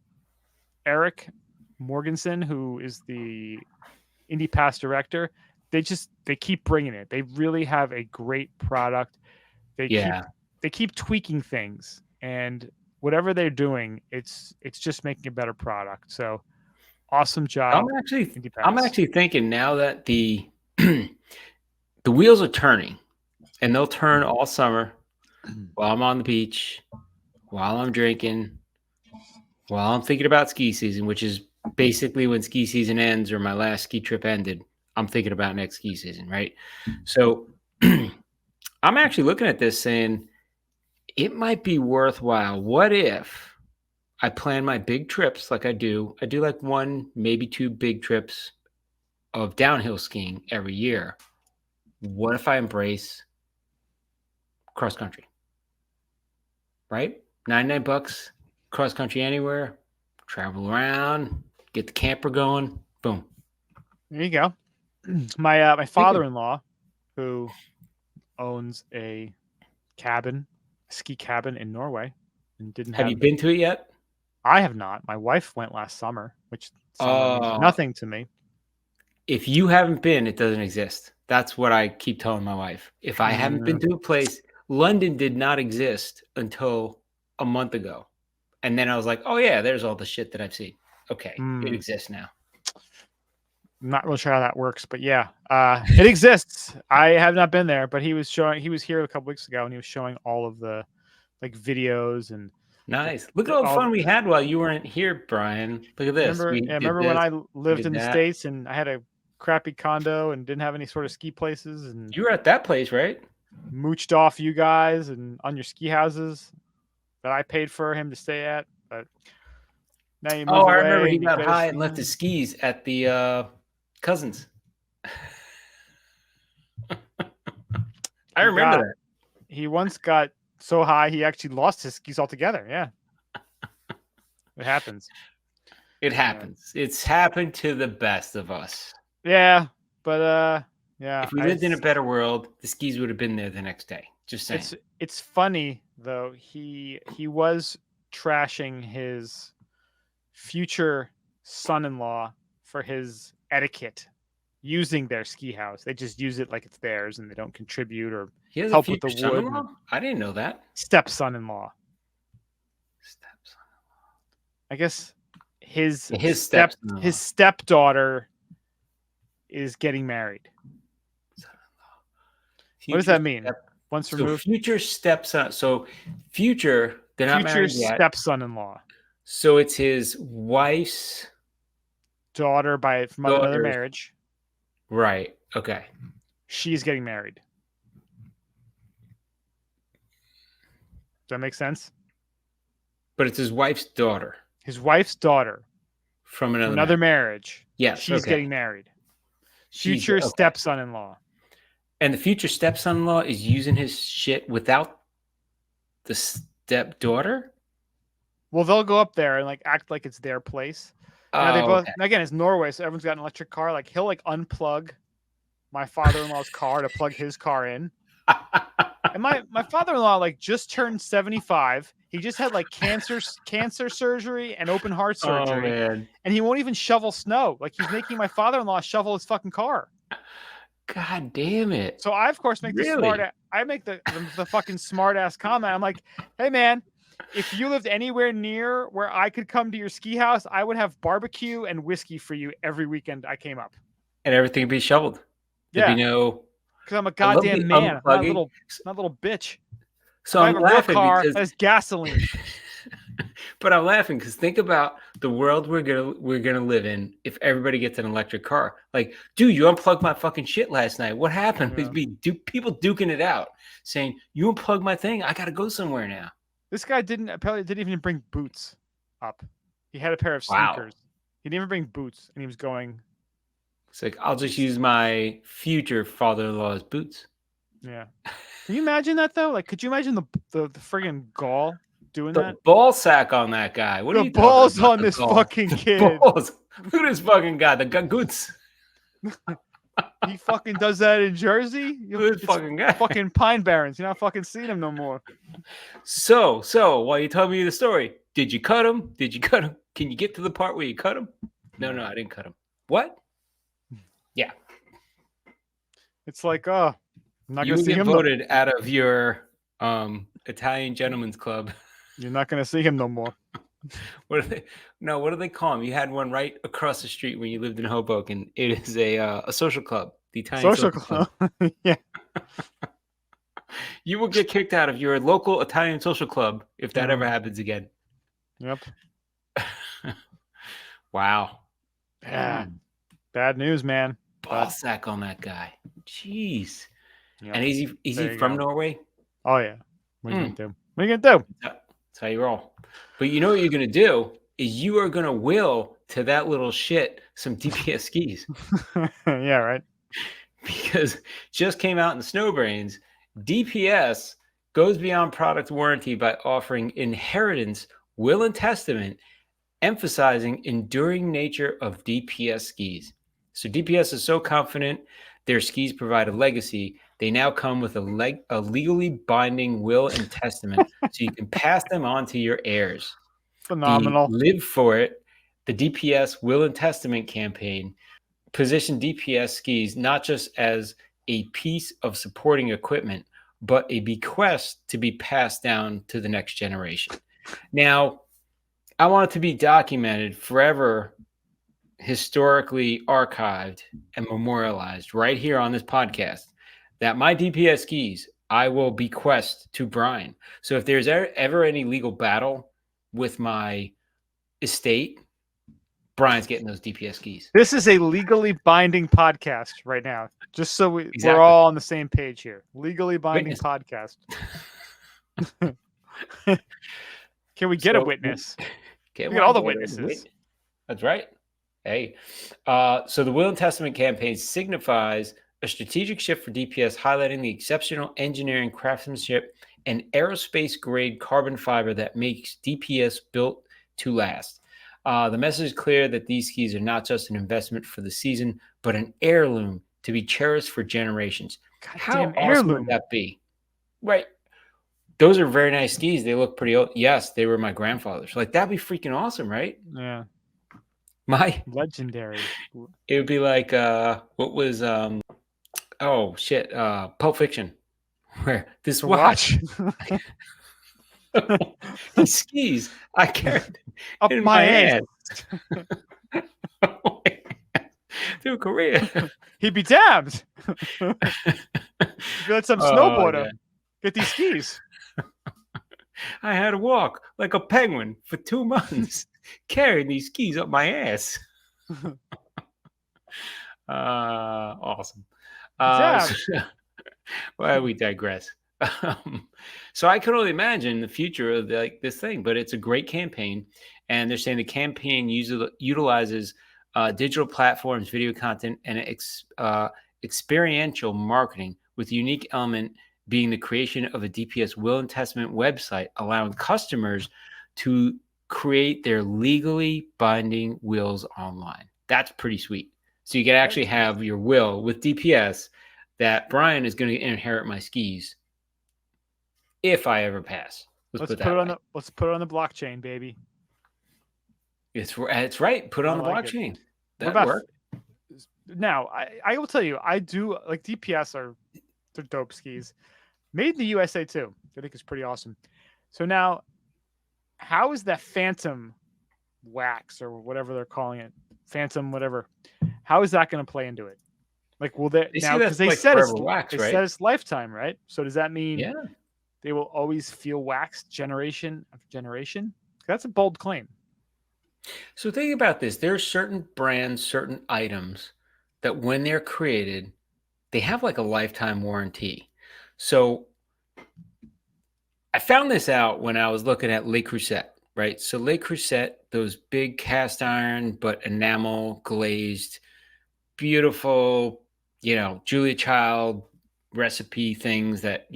Eric Morganson, who is the Indy Pass director, they keep bringing it. They really have a great product. They keep tweaking things, and whatever they're doing, it's just making a better product. So awesome job. I'm actually thinking now that the wheels are turning, and they'll turn all summer while I'm on the beach, while I'm drinking, while I'm thinking about ski season, which is basically when ski season ends or my last ski trip ended. I'm thinking about next ski season, right? So I'm actually looking at this saying, it might be worthwhile. What if I plan my big trips like I do? I do like 1, maybe 2 big trips of downhill skiing every year. What if I embrace cross country? Right? $99, cross country anywhere, travel around, get the camper going. Boom. There you go. My father-in-law, who owns a ski cabin in Norway, and didn't have you been to it yet? I have not. My wife went last summer, which means nothing to me. If you haven't been, it doesn't exist. That's what I keep telling my wife. If I haven't been to a place, London did not exist until a month ago. And then I was like, oh yeah, there's all the shit that I've seen. Okay, it exists now. I'm not really sure how that works, but yeah, it exists. I have not been there, but he was here a couple weeks ago, and he was showing all of the videos and nice. Look at all the fun we had while you weren't here, Brian. Look at this. Remember when I lived in the States and I had a crappy condo and didn't have any sort of ski places, and you were at that place, right? Mooched off you guys and on your ski houses that I paid for him to stay at. But now you move away. I remember he got high and left his skis at the Cousins. I remember that. He once got so high he actually lost his skis altogether. Yeah. It happens. It happens. It's happened to the best of us. Yeah, but yeah. If we lived in a better world, the skis would have been there the next day. Just saying. It's funny though. He was trashing his future son-in-law for his etiquette using their ski house. They just use it like it's theirs, and they don't contribute or He has help a with the future wood. son-in-law? I didn't know that. Stepson-in-law. Stepson. I guess his stepson-in-law. his stepdaughter is getting married. What does that mean? Once removed? Future stepson. So future, they're not married yet. Stepson-in-law. So it's his wife's daughter from another marriage. Right. Okay. She's getting married. Does that make sense? But it's his wife's daughter. His wife's daughter. From another marriage. Yes. She's getting married. Future stepson-in-law. And the future stepson-in-law is using his shit without the stepdaughter? Well, they'll go up there and like act like it's their place. Now they both again, it's Norway, so everyone's got an electric car. Like he'll like unplug my father-in-law's car to plug his car in. And my father-in-law like just turned 75. He just had like cancer surgery and open heart surgery. Oh, man. And he won't even shovel snow. Like he's making my father-in-law shovel his fucking car. God damn it. So I of course make the fucking smart ass comment. I'm like, hey man, if you lived anywhere near where I could come to your ski house, I would have barbecue and whiskey for you every weekend I came up. And everything would be shoveled. There'd be no... Because I'm a goddamn man. I'm not a little bitch. So I'm laughing because there's gasoline. But I'm laughing because think about the world we're gonna live in if everybody gets an electric car. Like, dude, you unplugged my fucking shit last night. What happened? Yeah. People duking it out, saying you unplugged my thing. I gotta go somewhere now. This guy apparently didn't even bring boots up. He had a pair of sneakers. He didn't even bring boots, and he was going. It's like, I'll just use my future father-in-law's boots. Yeah. Can you imagine that though? Like, could you imagine the friggin' gall doing that? The ball sack on that guy. What are you balls talking about? on this fucking kid. Balls. Look at this fucking guy. The goods. He fucking does that in Jersey. This fucking guy. Fucking Pine Barrens. You're not fucking seeing him no more. So while you tell me the story, did you cut him? Did you cut him? Can you get to the part where you cut him? No, I didn't cut him. What? Yeah. It's like, I'm not you gonna see get him voted out of your Italian gentleman's club. You're not gonna see him no more. What do they call him? You had one right across the street when you lived in Hoboken. It is a social club. The Italian social club. Yeah. You will get kicked out of your local Italian social club if that ever happens again. Yep. Wow. Yeah. Bad news, man. Ball sack on that guy. Jeez. Yep. And is he from Norway? Oh yeah. What are you gonna do? What are you gonna do? That's how you roll. But you know what you're gonna do is you are gonna will to that little shit some DPS skis. Yeah, right. Because just came out in Snowbrains, DPS goes beyond product warranty by offering inheritance, will, and testament, emphasizing enduring nature of DPS skis. So DPS is so confident their skis provide a legacy, they now come with a legally binding will and testament, so you can pass them on to your heirs. Phenomenal. The Live for It, the DPS Will and Testament campaign, position DPS skis not just as a piece of supporting equipment, but a bequest to be passed down to the next generation. Now, I want it to be documented forever, historically archived and memorialized right here on this podcast that my DPS skis I will bequest to Brian. So if there's ever any legal battle with my estate, Brian's getting those DPS skis. This is a legally binding podcast right now, just so we're all on the same page here. Legally binding podcast. Can we get a witness? We get all the witnesses. That's right. Hey, so the Will and Testament campaign signifies a strategic shift for DPS, highlighting the exceptional engineering, craftsmanship, and aerospace-grade carbon fiber that makes DPS built to last. The message is clear that these skis are not just an investment for the season, but an heirloom to be cherished for generations. How awesome would that be? Right. Those are very nice skis. They look pretty old. Yes, they were my grandfather's. Like, that'd be freaking awesome, right? Yeah. Legendary. It would be like what was oh shit, Pulp Fiction, where this The watch, watch. these skis, I carried Up in my my ass. ass through Korea. He'd be damned. If you let some Oh, snowboarder God. get these skis. I had to walk like a penguin for 2 months carrying these skis up my ass. Awesome. Yeah. Well, we digress. So I could only imagine the future of like this thing, but it's a great campaign, and they're saying the campaign utilizes digital platforms, video content, and experiential marketing with a unique element being the creation of a DPS will and testament website, allowing customers to create their legally binding wills online. That's pretty sweet. So you can actually have your will with DPS that Brian is going to inherit my skis if I ever pass. Let's put it let's put it on the blockchain, baby. It's right. Put it on the like blockchain. That That work. Now, I will tell you, I do like DPS they're dope skis. Made in the USA too. I think it's pretty awesome. So now, how is that Phantom wax or whatever they're calling it, Phantom whatever? How is that going to play into it? Like, will they now because they said it's wax, they right? said it's lifetime, right? So does that mean Yeah. they will always feel waxed generation after generation? That's a bold claim. So think about this. There are certain brands, certain items that when they're created, they have like a lifetime warranty. So I found this out when I was looking at Le Creuset, right? So Le Creuset, those big cast iron but enamel glazed, beautiful, Julia Child recipe things that,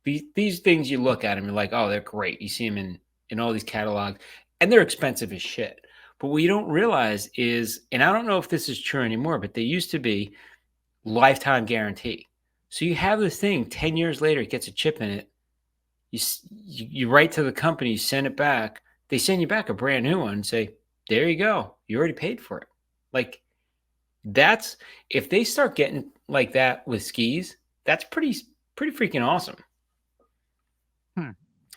these things you look at them, you're like, oh, they're great. You see them in all these catalogs, and they're expensive as shit. But what you don't realize is, and I don't know if this is true anymore, but they used to be lifetime guarantee. So you have this thing 10 years later, it gets a chip in it. You write to the company, you send it back. They send you back a brand new one and say, there you go. You already paid for it. Like, that's, if they start getting like that with skis, that's pretty freaking awesome.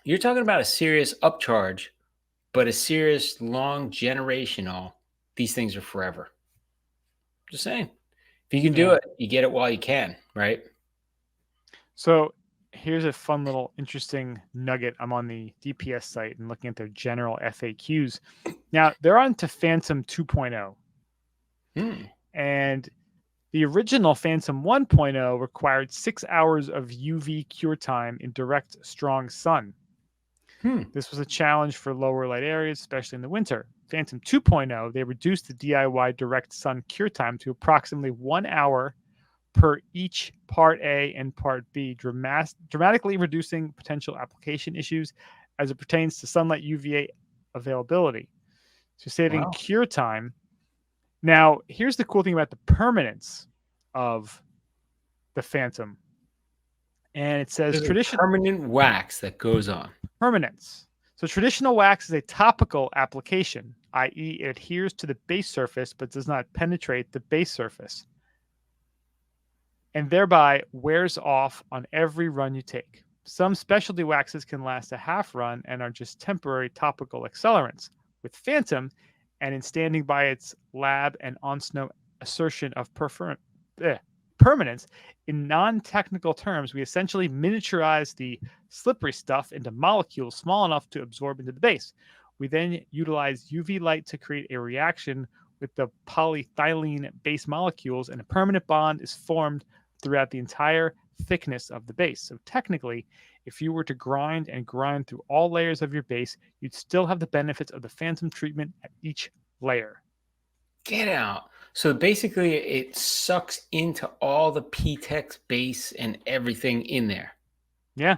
You're talking about a serious upcharge, but a serious long generational. These things are forever. Just saying. If you can do it, you get it while you can, right? So here's a fun little interesting nugget. I'm on the DPS site and looking at their general FAQs. Now they're on to Phantom 2.0. And the original Phantom 1.0 required 6 hours of UV cure time in direct, strong sun. This was a challenge for lower light areas, especially in the winter. Phantom 2.0, they reduced the DIY direct sun cure time to approximately 1 hour per each Part A and Part B, dramatically reducing potential application issues as it pertains to sunlight UVA availability. So saving cure time. Now, here's the cool thing about the permanence of the Phantom. And it says permanent wax that goes on. Permanence. So traditional wax is a topical application, i.e. it adheres to the base surface but does not penetrate the base surface, and thereby wears off on every run you take. Some specialty waxes can last a half run and are just temporary topical accelerants. With Phantom, and in standing by its lab and on-snow assertion of permanence, in non-technical terms, we essentially miniaturize the slippery stuff into molecules small enough to absorb into the base. We then utilize UV light to create a reaction with the polyethylene base molecules, and a permanent bond is formed throughout the entire thickness of the base. So technically, if you were to grind through all layers of your base, you'd still have the benefits of the Phantom treatment at each layer. Get out. So basically, it sucks into all the PTEX base and everything in there. Yeah.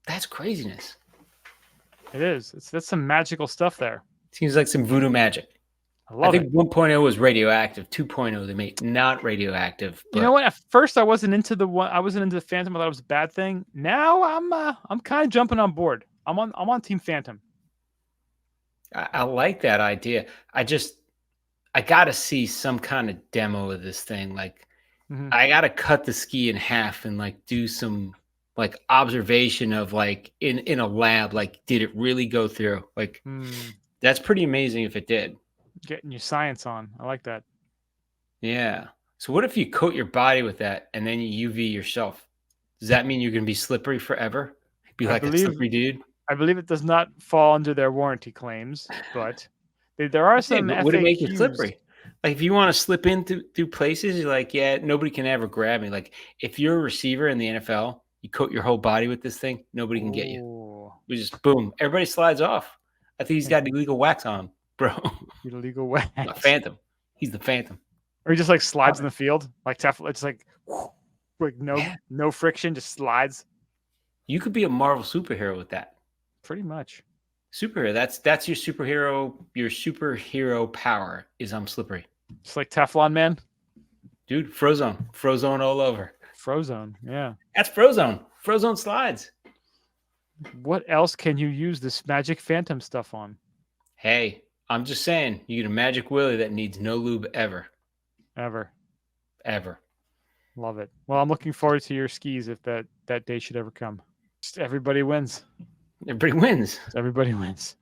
That's craziness. It is. That's some magical stuff there. Seems like some voodoo magic. I think 1.0 was radioactive. 2.0 they made not radioactive. But... You know what? At first, I wasn't into the Phantom. I thought it was a bad thing. Now I'm kind of jumping on board. I'm on Team Phantom. I like that idea. I gotta see some kind of demo of this thing. Like, Mhm. I gotta cut the ski in half and like do some like observation of like in a lab. Like, did it really go through? Like, Mm, that's pretty amazing if it did. getting your science on. I like that. Yeah. So what if you coat your body with that and then you UV yourself? Does that mean you're gonna be slippery forever? Be I like a believe slippery dude? I believe it does not fall under their warranty claims, but there are Okay, some but would it make you FAQs. slippery? Like if you want to slip in through places, you're like, yeah, nobody can ever grab me. Like if you're a receiver in the NFL, you coat your whole body with this thing, nobody can get you. Oh, We just boom, everybody slides off. I think he's got illegal wax on him, bro. illegal A wax. phantom. He's the phantom. Or he just like slides in Love the it. field, like Teflon. It's like Yeah. no friction, just slides. You could be a Marvel superhero with that. Pretty much. Superhero. That's your superhero. Your superhero power is I'm slippery, Just like Teflon Man. dude. Frozone all over. Frozone. Yeah. That's Frozone. Frozone slides. What else can you use this magic phantom stuff on? Hey, I'm just saying, you get a magic willy that needs no lube ever, Ever. ever. Love it. Well, I'm looking forward to your skis if that day should ever come. Just everybody wins. Everybody wins. Everybody wins.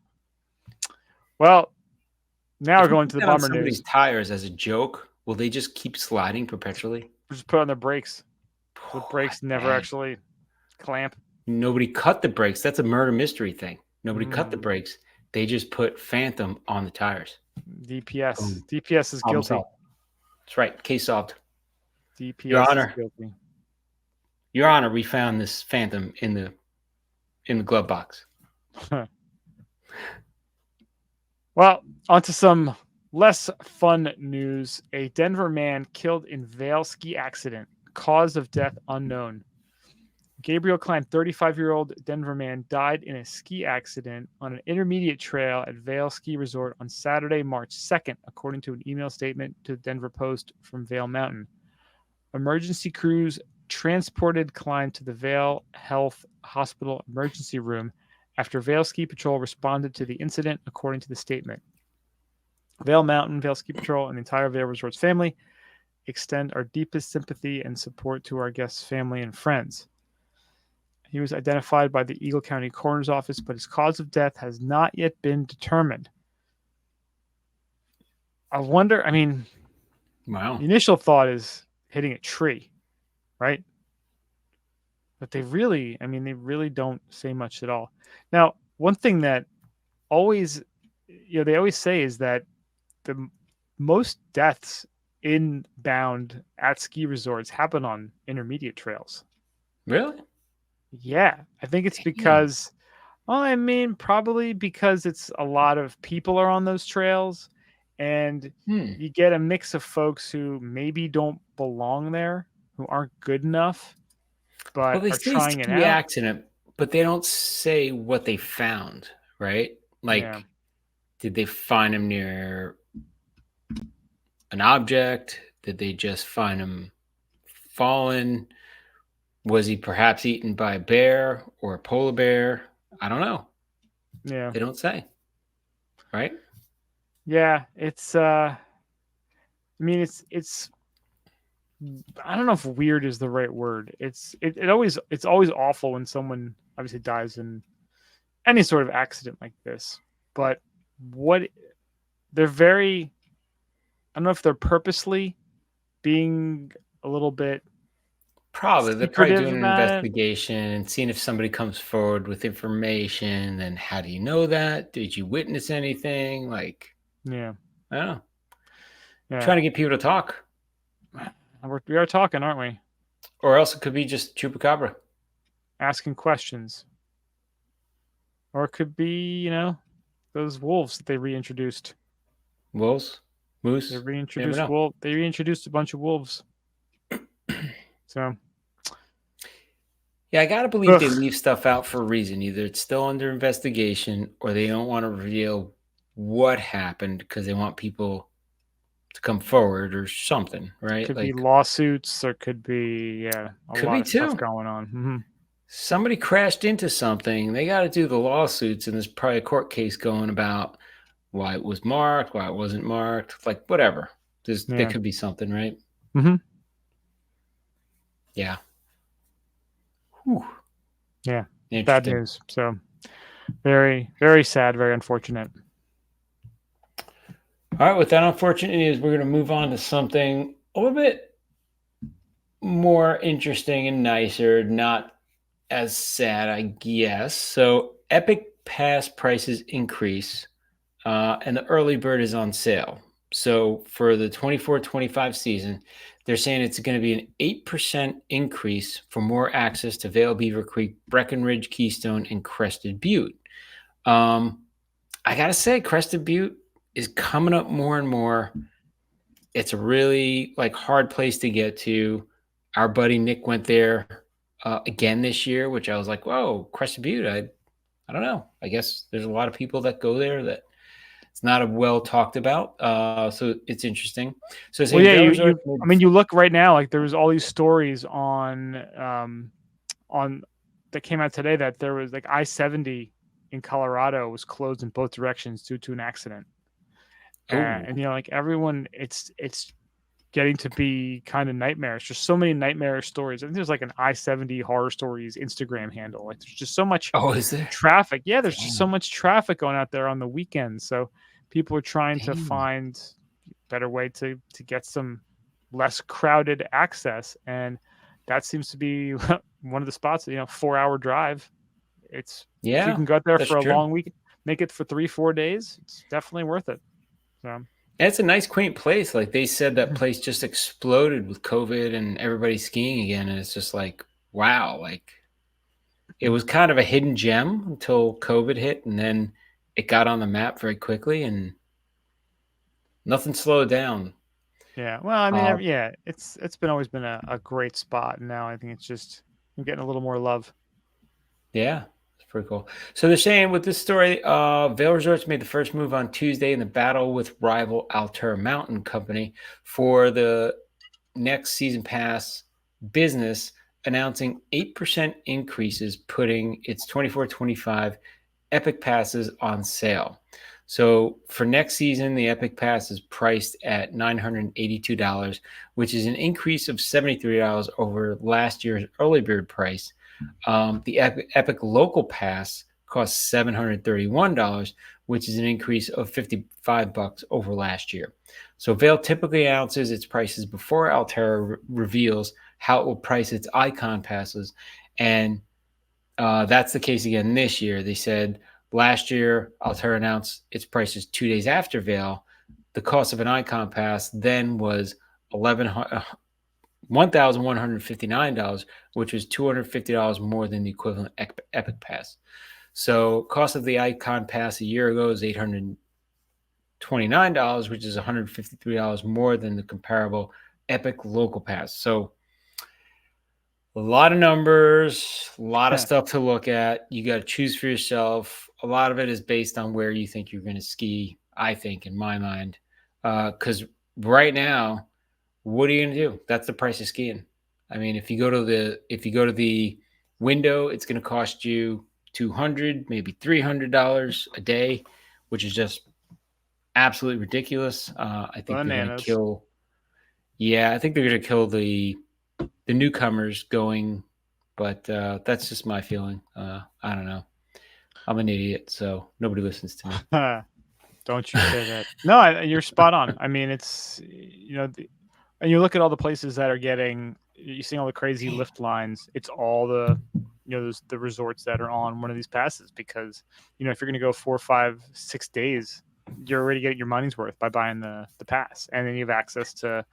Well, now we're going to the Put that on bummer somebody's news. tires as a joke. Will they just keep sliding perpetually? Just put on their brakes. The brakes never dang. actually clamp. Nobody cut the brakes. That's a murder mystery thing. Nobody cut the Mm. brakes. They just put Phantom on the tires. DPS. Boom. DPS is Problem guilty. solved. That's right. Case solved. DPS Your is Honor. guilty. Your Honor, we found this Phantom in the glove box. Well, on to some less fun news. A Denver man killed in Vail ski accident. Cause of death unknown. Gabriel Klein, 35-year-old Denver man, died in a ski accident on an intermediate trail at Vail Ski Resort on Saturday, March 2nd, according to an email statement to the Denver Post from Vail Mountain. Emergency crews transported Klein to the Vail Health Hospital emergency room after Vail Ski Patrol responded to the incident, according to the statement. Vail Mountain, Vail Ski Patrol, and the entire Vail Resorts family extend our deepest sympathy and support to our guest's family and friends. He was identified by the Eagle County Coroner's Office, but his cause of death has not yet been determined. I wonder, Wow. the initial thought is hitting a tree, right? But they really don't say much at all. Now, one thing that always, they always say is that the most deaths inbound at ski resorts happen on intermediate trails. Really? Yeah, I think it's because, probably because it's a lot of people are on those trails, and you get a mix of folks who maybe don't belong there, who aren't good enough, but They are say trying it ski out. accident, but they don't say what they found, right? Like, Yeah. did they find him near an object? Did they just find him fallen? Was he perhaps eaten by a bear or a polar bear? I don't know. Yeah. They don't say, right? Yeah, it's I don't know if weird is the right word. It's always awful when someone obviously dies in any sort of accident like this. But they're very, I don't know if they're purposely being a little bit Probably. They're probably secretive doing an about it. investigation and seeing if somebody comes forward with information. And how do you know that? Did you witness anything? Like, Yeah. I don't know. Yeah. Trying to get people to talk. We are talking, aren't we? Or else it could be just chupacabra. Asking questions. Or it could be, those wolves that they reintroduced. Wolves? Moose? They reintroduced a bunch of wolves. So yeah, I gotta believe they leave stuff out for a reason. Either it's still under investigation or they don't want to reveal what happened because they want people to come forward or something, right? Could be lawsuits, or could be a lot of stuff going on. Mm-hmm. Somebody crashed into something. They got to do the lawsuits, and there's probably a court case going about why it was marked, why it wasn't marked, like whatever. There Yeah. could be something, right? Mm-hmm. Yeah. Whew. Yeah. Bad Interesting. news. So very, very sad, very unfortunate. All right, with that unfortunate news, we're going to move on to something a little bit more interesting and nicer, not as sad, I guess. So, Epic Pass prices increase, and the early bird is on sale. So, for the 24-25 season, they're saying it's going to be an 8% increase for more access to Vail, Beaver Creek, Breckenridge, Keystone, and Crested Butte. I got to say, Crested Butte is coming up more and more. It's a really like hard place to get to. Our buddy Nick went there again this year, which I was like, whoa, Crested Butte. I don't know. I guess there's a lot of people that go there that it's not a well talked about. So it's interesting. So Well, saying yeah, Vail Resort. I mean, you look right now, like there was all these stories on that came out today that there was like I-70 in Colorado was closed in both directions due to an accident. And like everyone, it's getting to be kind of nightmarish. There's so many nightmarish stories. I think there's like an I-70 horror stories Instagram handle. Like there's just so much Is there? traffic. Yeah, there's just so much traffic going out there on the weekends. So people are trying to find a better way to get some less crowded access. And that seems to be one of the spots, 4-hour drive. If you can go out there for a long week, make it for 3-4 days, it's definitely worth it. So. It's a nice, quaint place. Like they said, that place just exploded with COVID and everybody skiing again. And it's just like, wow, like it was kind of a hidden gem until COVID hit, and then it got on the map very quickly, and nothing slowed down. Yeah, well, I mean, yeah, it's always been a great spot, and now I think it's just getting a little more love. Yeah, it's pretty cool. So they're saying with this story, Vail Resorts made the first move on Tuesday in the battle with rival Altura Mountain Company for the next season pass business, announcing 8% increases, putting its 24-25 Epic Passes on sale. So for next season, the Epic Pass is priced at $982, which is an increase of $73 over last year's early bird price. The Epic Local Pass costs $731, which is an increase of $55 over last year. So Vail typically announces its prices before Altura reveals how it will price its Icon passes, and that's the case again this year. They said last year Altura announced its prices 2 days after Vail. The cost of an Icon pass then was $1,159, which was $250 more than the equivalent Epic Pass. So cost of the Icon Pass a year ago is $829, which is $153 more than the comparable Epic Local Pass. So a lot of numbers, a lot of stuff to look at. You got to choose for yourself. A lot of it is based on where you think you're going to ski, I think, in my mind. Because right now, what are you going to do? That's the price of skiing. I mean, if you go to the window, it's going to cost you $200, maybe $300 a day, which is just absolutely ridiculous. I think they're going to kill. Yeah, I think they're going to kill the newcomers going, but that's just my feeling. I don't know. I'm an idiot, so nobody listens to me. Don't you say that? No, you're spot on. I mean, it's and you look at all the places that are getting, you see all the crazy lift lines. It's all the the resorts that are on one of these passes, because if you're going to go 4, 5, 6 days, you're already getting your money's worth by buying the pass, and then you have access to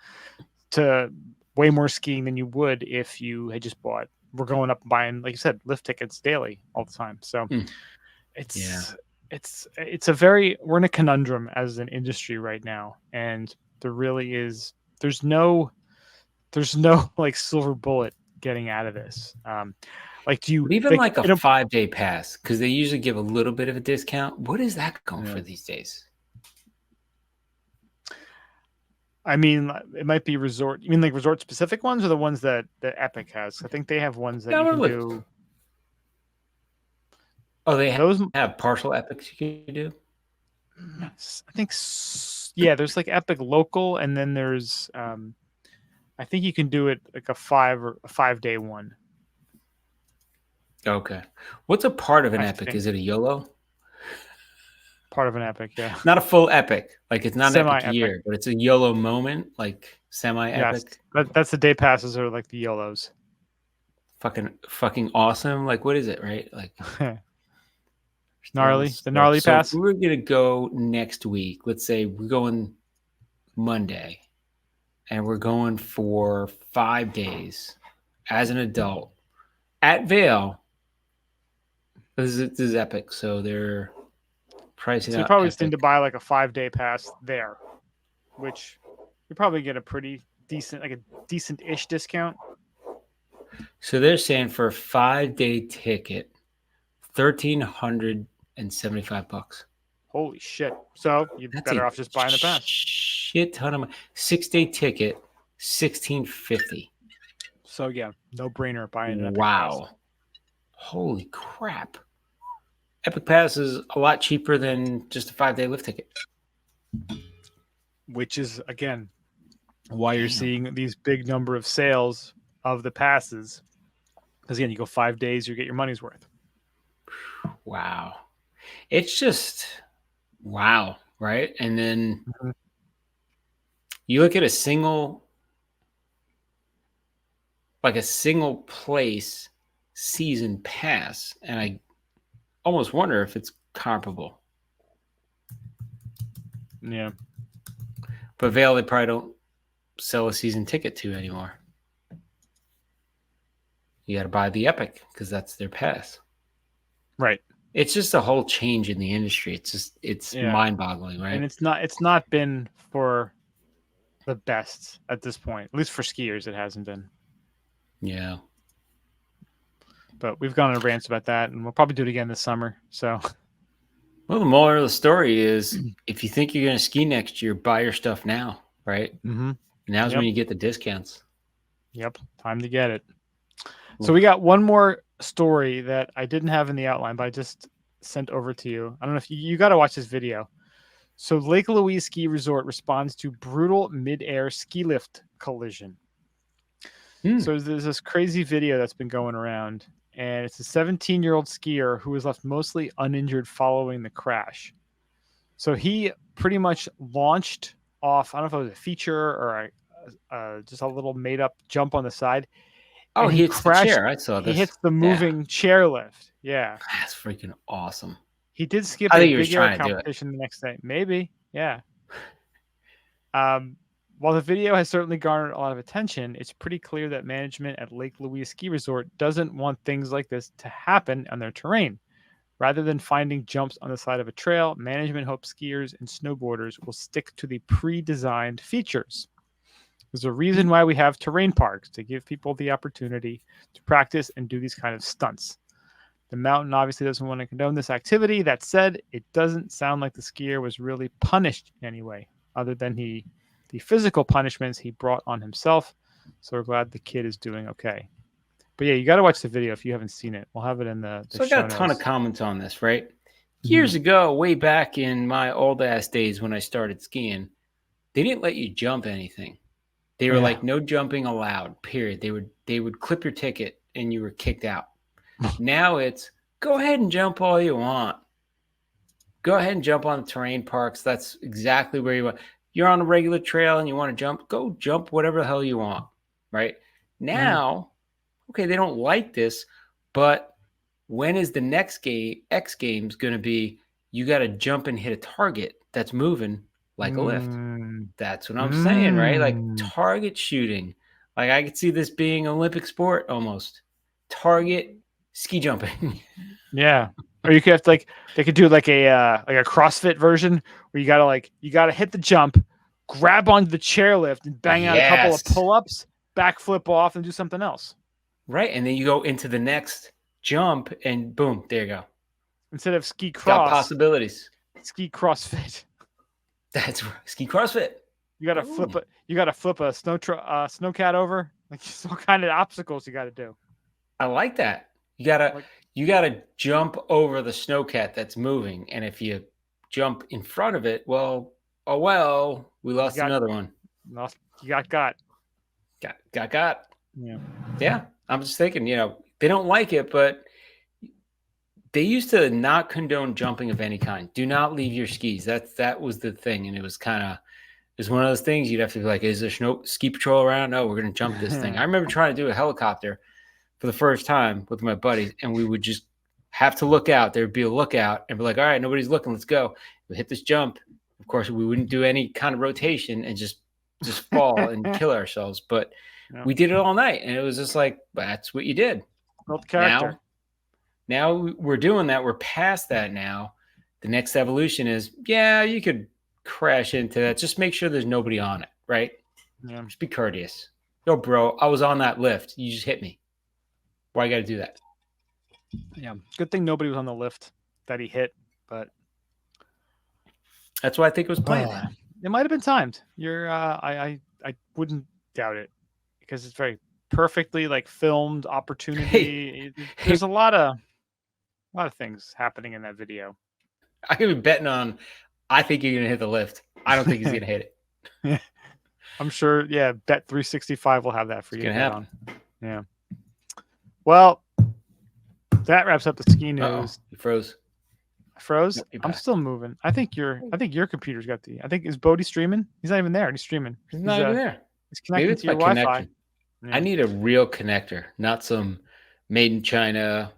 way more skiing than you would if you had just bought. We're going up and buying, like you said, lift tickets daily all the time. So it's we're in a conundrum as an industry right now, and there really is. There's no like silver bullet getting out of this. Like, do you even like a 5-day pass? Because they usually give a little bit of a discount. What is that going for these days? I mean, it might be resort. You mean like resort specific ones, or the ones that Epic has? I think they have ones that you can do. Oh, they have partial Epics you can do? I think, yeah, there's like Epic Local, and then there's, I think you can do it like a 5-day one. Okay. What's a part of an I epic? think Is it a YOLO? part of an Epic, yeah. Not a full epic. Like it's not an epic Semi-epic. year, but it's a YOLO moment, like Yes, semi-epic. that's the day passes or like the YOLOs. Fucking awesome. Like what is it, right? Like Gnarly, the gnarly so if pass. we were gonna go next week, let's say we're going Monday and we're going for 5 days as an adult at Vail. This is epic. So they're pricing So you out probably just need epic. to buy like a 5-day pass there, which you probably get a pretty decent, like a decent-ish discount. So they're saying for a 5-day ticket, $1,375. Holy shit! So you're That's better a off just buying the pass. shit ton of money. 6-day ticket, $1,650. So yeah, no brainer buying an Epic Wow. Pass. Holy crap. Epic Pass is a lot cheaper than just a 5-day lift ticket. Which is again why you're Damn. seeing these big number of sales of the passes. Because again, you go 5 days, you get your money's worth. Wow. It's just wow, right? And then you look at a single place season pass, and I almost wonder if it's comparable. Yeah. But Vail, they probably don't sell a season ticket to anymore. You got to buy the Epic because that's their pass. Right. It's just a whole change in the industry. It's mind-boggling, right? And it's not been for the best at this point. At least for skiers, it hasn't been. Yeah. But we've gone on rants about that, and we'll probably do it again this summer. So, well, the moral of the story is, if you think you're going to ski next year, buy your stuff now, right? mm-hmm. Now's when you get the discounts. Yep, time to get it. So we got one more story that I didn't have in the outline, but I just sent over to you. I don't know if you got to watch this video. So Lake Louise Ski Resort responds to brutal mid-air ski lift collision. So there's this crazy video that's been going around, and it's a 17-year-old skier who was left mostly uninjured following the crash. So he pretty much launched off, I don't know if it was a feature or just a little made-up jump on the side. Oh, he hits crashed. The chair. I saw this. He hits the moving chairlift. Yeah. That's freaking awesome. He did skip I a think he was big air trying to do it. competition the next day. Maybe. Yeah. While the video has certainly garnered a lot of attention, it's pretty clear that management at Lake Louise Ski Resort doesn't want things like this to happen on their terrain. Rather than finding jumps on the side of a trail, management hopes skiers and snowboarders will stick to the pre-designed features. There's a reason why we have terrain parks, to give people the opportunity to practice and do these kind of stunts. The mountain obviously doesn't want to condone this activity. That said, it doesn't sound like the skier was really punished in any way, other than the physical punishments he brought on himself. So we're glad the kid is doing okay. But yeah, you got to watch the video if you haven't seen it. We'll have it in the So I show got a ton notes. of comments on this, right? Years ago, way back in my old ass days when I started skiing, they didn't let you jump anything. They were like, no jumping allowed, period. They would clip your ticket and you were kicked out. Now it's go ahead and jump all you want. Go ahead and jump on the terrain parks. That's exactly where you want. You're on a regular trail and you want to jump, go jump whatever the hell you want, right? Now, okay, they don't like this, but when is the next X Games going to be you got to jump and hit a target that's moving like a lift? That's what I'm saying, right? Like target shooting. Like I could see this being Olympic sport almost. Target ski jumping. Yeah. Or you could have to, like, they could do like a CrossFit version where you gotta hit the jump, grab onto the chairlift and bang out a couple of pull-ups, backflip off, and do something else. Right. And then you go into the next jump and boom, there you go. Instead of ski cross. Got possibilities. Ski CrossFit. That's right. Ski CrossFit. You gotta flip a snowcat over. Like there's all kind of obstacles you gotta do. I like that. You gotta jump over the snowcat that's moving, and if you jump in front of it. Well, we lost got- another one. You got. Got. Yeah. Yeah. I'm just thinking, they don't like it, but they used to not condone jumping of any kind. Do not leave your skis. That was the thing. And it was one of those things you'd have to be like, is there no ski patrol around? No, we're going to jump this thing. I remember trying to do a helicopter for the first time with my buddies, and we would just have to look out. There'd be a lookout and be like, all right, nobody's looking. Let's go. We hit this jump. Of course, we wouldn't do any kind of rotation and just fall and kill ourselves. But we did it all night. And it was just like, that's what you did. Built character. Now we're doing that. We're past that now. The next evolution is, you could crash into that. Just make sure there's nobody on it, right? Yeah. Just be courteous. Yo, bro, I was on that lift. You just hit me. Why you got to do that? Yeah. Good thing nobody was on the lift that he hit, but that's why I think it was planned. It might have been timed. I wouldn't doubt it because it's very perfectly filmed opportunity. There's a lot of things happening in that video. I could be betting on. I think you're gonna hit the lift. I don't think he's gonna hit it. I'm sure. Yeah, Bet 365 will have that for you. It's gonna happen. Yeah. Well, that wraps up the ski news. You froze. I froze. I'm still moving. I think your computer's got is Bodie streaming? He's not even there. He's streaming. He's not even there. He's connected to your Wi-Fi. Yeah. I need a real connector, not some made in China.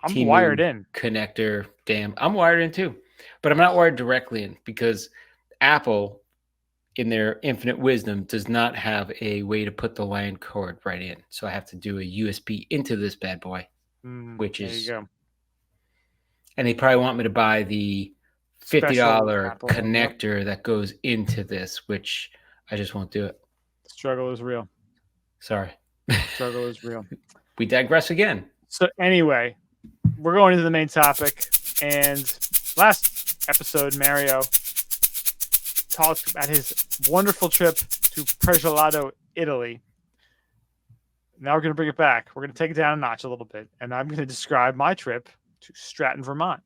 I'm wired in. Connector. Damn, I'm wired in too, but I'm not wired directly in because Apple, in their infinite wisdom, does not have a way to put the LAN cord right in. So I have to do a USB into this bad boy, which is. There you go. And they probably want me to buy the $50 connector that goes into this, which I just won't do it. The struggle is real. Sorry. Struggle is real. We digress again. So anyway, we're going into the main topic. And last episode, Mario talked about his wonderful trip to Pregiolato, Italy. Now we're going to bring it back. We're going to take it down a notch a little bit. And I'm going to describe my trip to Stratton, Vermont.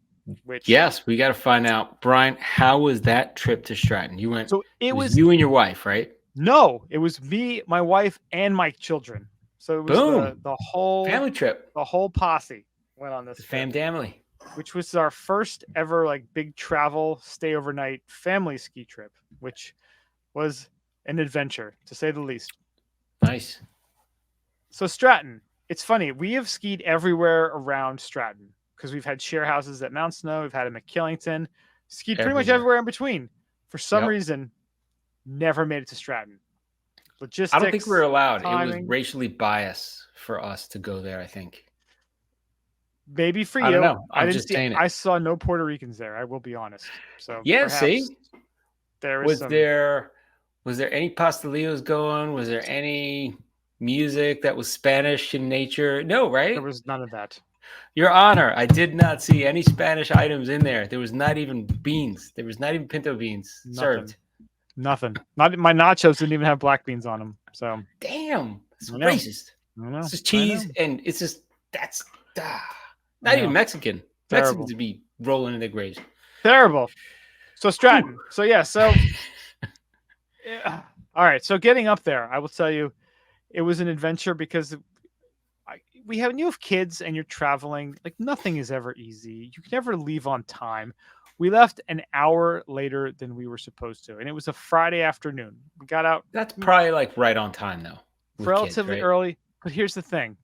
Yes, we got to find out. Brian, how was that trip to Stratton? You went. So it was you and your wife, right? No, it was me, my wife, and my children. So it was the whole family trip. The whole posse went on this family, which was our first ever big travel, stay overnight family ski trip, which was an adventure to say the least. Nice. So Stratton, it's funny. We have skied everywhere around Stratton because we've had share houses at Mount Snow. We've had them at Killington. Skied pretty much everywhere in between. For some reason, never made it to Stratton. Logistics. I don't think we were allowed. Timing. It was racially biased for us to go there, I think. Maybe for you. I don't know. I saw no Puerto Ricans there. I will be honest. So yeah, see, there was there any pastelillos going? Was there any music that was Spanish in nature? No, right? There was none of that. Your Honor, I did not see any Spanish items in there. There was not even beans. There was not even pinto beans served. Nothing. Not my nachos didn't even have black beans on them. So damn, it's racist. It's just cheese and it's just not even Mexican. Terrible. Mexicans would be rolling in their graves. Terrible. So Stratton. So yeah. All right. So getting up there, I will tell you, it was an adventure because when you have kids and you're traveling, nothing is ever easy. You can never leave on time. We left an hour later than we were supposed to, and it was a Friday afternoon. We got out. That's probably right on time though. Relatively early, but here's the thing: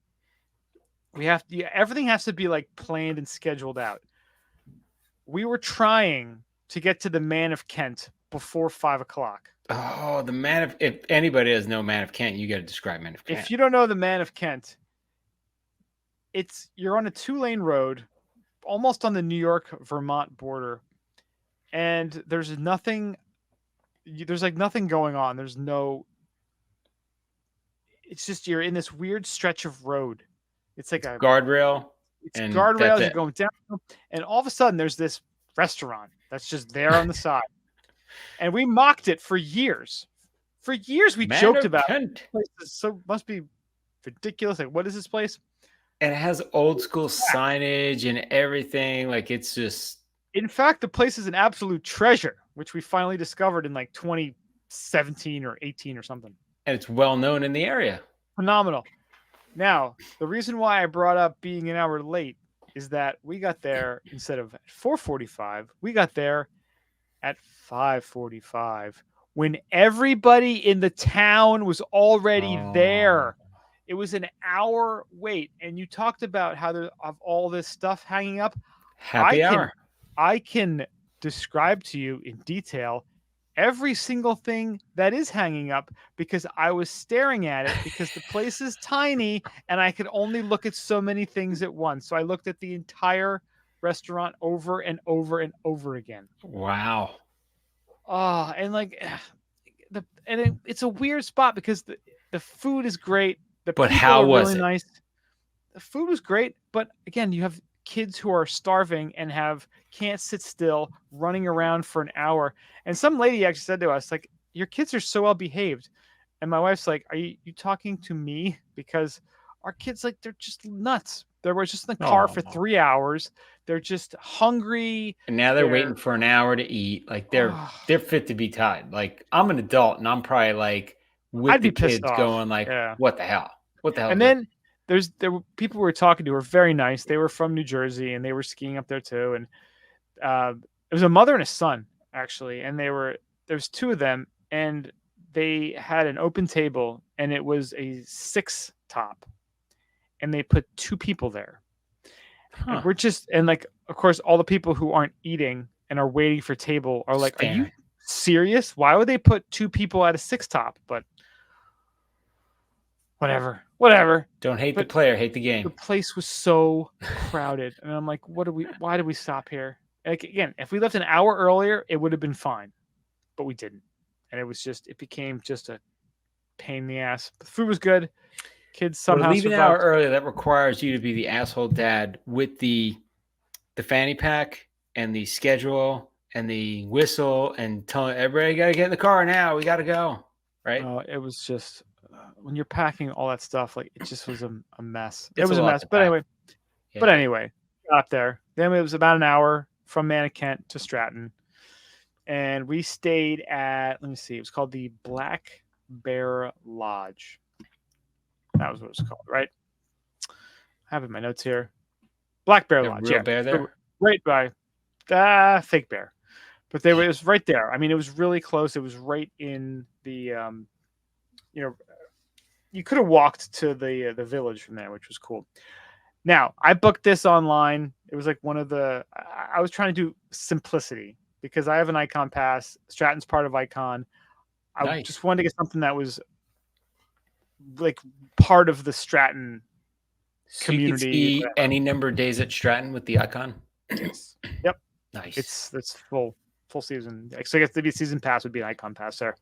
everything has to be planned and scheduled out. We were trying to get to the Man of Kent before 5 o'clock. Oh, if anybody doesn't know Man of Kent, you got to describe Man of Kent. If you don't know the Man of Kent, you're on a 2-lane road, almost on the New York-Vermont border, and there's nothing going on. It's just you're in this weird stretch of road. It's like a guardrail. It's guardrails. You're going down, and all of a sudden there's this restaurant that's just there on the side, and we mocked it for years. For years, we joked about it. So must be ridiculous. What is this place? And it has old school signage and everything. It's In fact, the place is an absolute treasure, which we finally discovered in like 2017 or 18 or something. And it's well known in the area. Phenomenal. Now, the reason why I brought up being an hour late is that we got there instead of at 4:45, we got there at 5:45 when everybody in the town was already there. It was an hour wait, and you talked about how there of all this stuff hanging up. Happy hour. I can describe to you in detail every single thing that is hanging up because I was staring at it because the place is tiny and I could only look at so many things at once. So I looked at the entire restaurant over and over and over again. Wow. Oh, and like it's a weird spot because the food is great. But how was really it? Nice. The food was great, but again, you have kids who are starving and can't sit still, running around for an hour. And some lady actually said to us, like, your kids are so well behaved. And my wife's like, are you talking to me? Because our kids, like, they're just nuts. They were just in the car for 3 hours. They're just hungry. And now they're waiting for an hour to eat. Like they're fit to be tied. Like I'm an adult and I'm probably like with the kids going like, what the hell? What the hell? And then there were people we were talking to who were very nice. They were from New Jersey and they were skiing up there too. And it was a mother and a son actually. And there's two of them and they had an open table and it was a 6 top and they put 2 people there. And we're just, and like, of course, all the people who aren't eating and are waiting for table are like, are you serious? Why would they put 2 people at a 6 top? But whatever. Don't hate the player, hate the game. The place was so crowded. And I'm like, why did we stop here? Like, again, if we left an hour earlier, it would have been fine, but we didn't. And it became just a pain in the ass. The food was good. Kids somehow leave an hour earlier. That requires you to be the asshole dad with the fanny pack and the schedule and the whistle and telling everybody, you got to get in the car now. We got to go. Right. It was just when you're packing all that stuff, like it just was a mess. It was a mess. But anyway, got up there. Then it was about an hour from Manakent to Stratton. And we stayed at, let me see, it was called the Black Bear Lodge. That was what it was called, right? I have it in my notes here. Black Bear Lodge. Real bear there? Right by fake bear. But it was right there. I mean, it was really close. It was right in the you could have walked to the village from there, which was cool. Now, I booked this online. It was like one of I was trying to do simplicity because I have an Icon pass. Stratton's part of Icon. I just wanted to get something that was like part of the Stratton community. You could see any number of days at Stratton with the Icon? Yes. Yep. Nice. It's full season. So I guess the season pass would be an Icon pass there.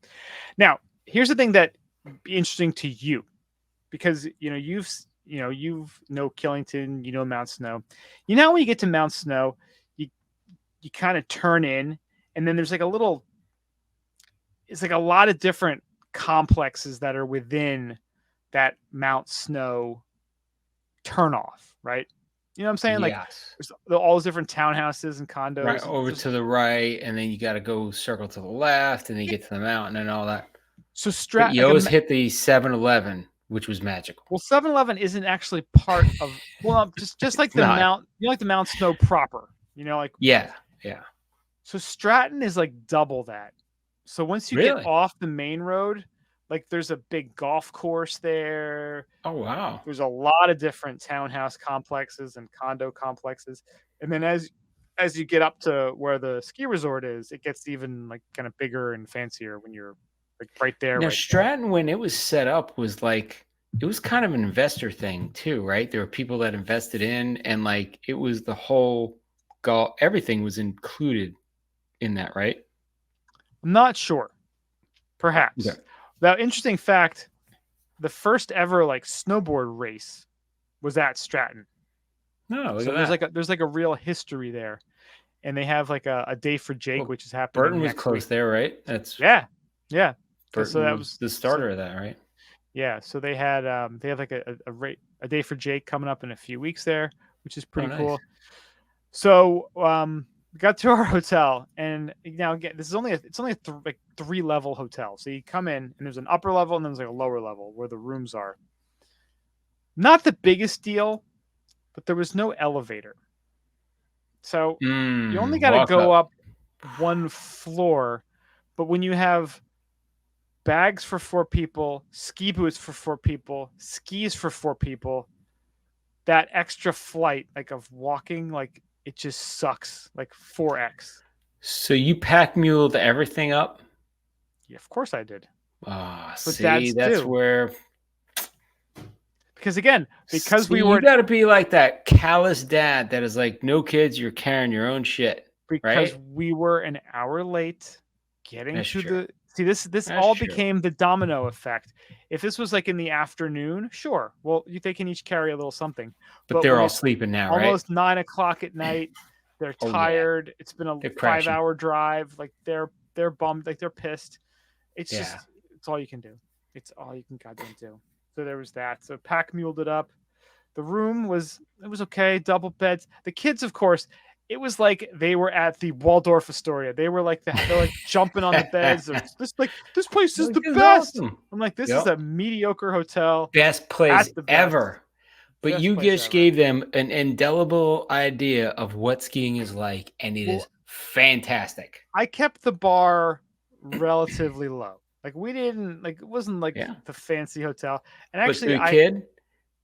Now, here's the thing that be interesting to you because you know Killington, Mount Snow. You know when you get to Mount Snow, you kind of turn in and then there's like it's like a lot of different complexes that are within that Mount Snow turnoff, right? You know what I'm saying? Like there's all those different townhouses and condos. Right over to the right, and then you got to go circle to the left, and then you get to the mountain and all that. So Stratton, you always hit the 7-Eleven, which was magical. Well, 7-Eleven isn't actually part of. Well, just like the Mount, like the Mount Snow proper. Yeah. So Stratton is like double that. So once you get off the main road, like there's a big golf course there. Oh wow! There's a lot of different townhouse complexes and condo complexes, and then as you get up to where the ski resort is, it gets even like kind of bigger and fancier when you're like right there. Now Stratton, when it was set up, was like it was kind of an investor thing too, right? There were people that invested in, and like it was the whole golf. Everything was included in that, right? I'm not sure. Perhaps. Okay. Now, interesting fact: the first ever like snowboard race was at Stratton. No, so there's like a real history there, and they have like a day for Jake, which is happening. Burton was close there, right? That's yeah. Burton so that was the starter of that, right? Yeah. So they have like a day for Jake coming up in a few weeks there, which is pretty cool. So We got to our hotel, and now again, this is only it's only a 3-level hotel. So you come in, and there's an upper level, and then there's like a lower level where the rooms are. Not the biggest deal, but there was no elevator. So you only got to Walk go up. up one floor, but when you have bags for 4 people, ski boots for 4 people, skis for 4 people, that extra flight like of walking, like it just sucks like 4x. So you pack muled everything up? Yeah, of course I did. Ah, But see, dads that's do. where. Because again, because we See, were you got to be like that callous dad that is like, no kids, you're carrying your own shit, because right? we were an hour late getting That's to true. the see this That's all true. became the domino effect. If this was like in the afternoon, sure. Well, they can each carry a little something. But When they're all it's sleeping now, right? almost 9 o'clock at night, they're Oh, yeah. tired. It's been a They're crashing. 5-hour drive. Like they're bummed. Like they're pissed. It's Yeah. just it's all you can do. It's all you can goddamn do. So there was that. So pack muled it up. The room was okay, double beds. The kids, of course, it was like they were at the Waldorf Astoria. They were like they're like jumping on the beds. This place is Like, the this is best. awesome. I'm like, this is Yep. a mediocre hotel Best place at the best. ever. But Best you place just ever. gave them an indelible idea of what skiing is like, and it is fantastic. I kept the bar relatively low. Like we didn't like it wasn't like Yeah. the fancy hotel. And But actually, to a kid,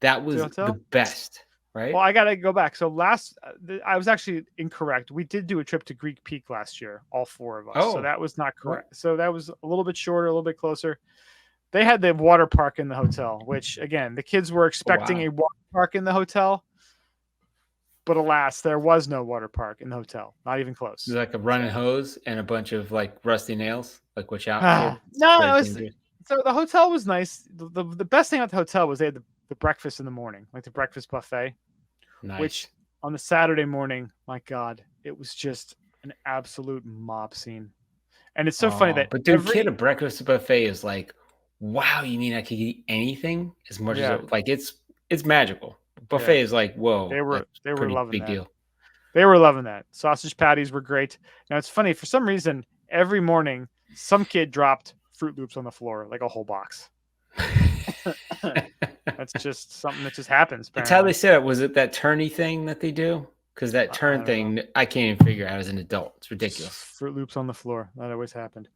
that was hotel? the best, right? well, I gotta go back. So I was actually incorrect. We did do a trip to Greek Peak last year, all 4 of us. So Oh. that was not correct. So that was a little bit shorter, a little bit closer. They had the water park in the hotel, which again, the kids were expecting wow. a water park in the hotel, but alas, there was no water park in the hotel. Not even close. There's like a running hose and a bunch of like rusty nails. Like, watch out, kid. It's No, very it was, dangerous. so the hotel was nice. The best thing about the hotel was they had the breakfast in the morning, like the breakfast buffet. Nice. Which on the Saturday morning, my God, it was just an absolute mob scene. And it's so funny that but dude, kid, a breakfast buffet is like, wow, you mean I could eat anything as much as like it's magical. Buffet is like, whoa, they were loving big that. deal. They were loving that. Sausage patties were great. Now it's funny, for some reason, every morning some kid dropped Fruit Loops on the floor, like a whole box. That's just something that just happens. That's how they said it. Was it that turny thing that they do? Because that turn thing, I can't even figure out as an adult. It's ridiculous. Fruit Loops on the floor. That always happened.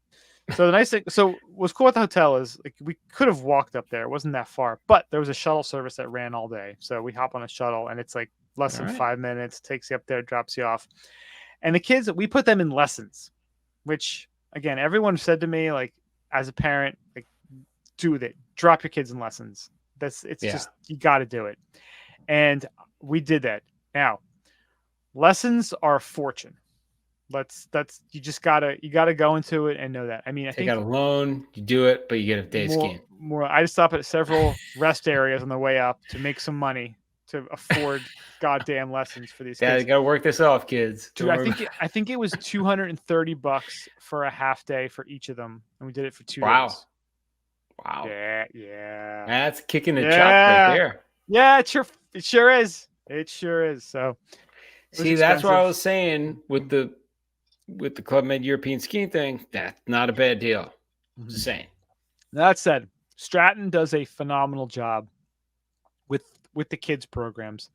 So the nice thing, so what's cool at the hotel is like we could have walked up there. It wasn't that far, but there was a shuttle service that ran all day. So we hop on a shuttle, and it's like less than 5 minutes. Takes you up there, drops you off. And the kids, we put them in lessons, which again, everyone said to me, like as a parent, like do it. Drop your kids in lessons. Just you got to do it. And we did that. Now, lessons are a fortune. You gotta go into it and know that. I mean, I think got a loan, you do it, but you get a day skiing. I just stop at several rest areas on the way up to make some money to afford goddamn lessons for these kids. Yeah, you gotta work this off, kids. Dude, I think it was $230 for a half day for each of them, and we did it for 2 days. Wow. Yeah. That's kicking the chop right there. Yeah, it sure is. It sure is. So see, that's what I was saying with the Club Med European skiing thing. That's not a bad deal. Just saying. That said, Stratton does a phenomenal job with the kids programs.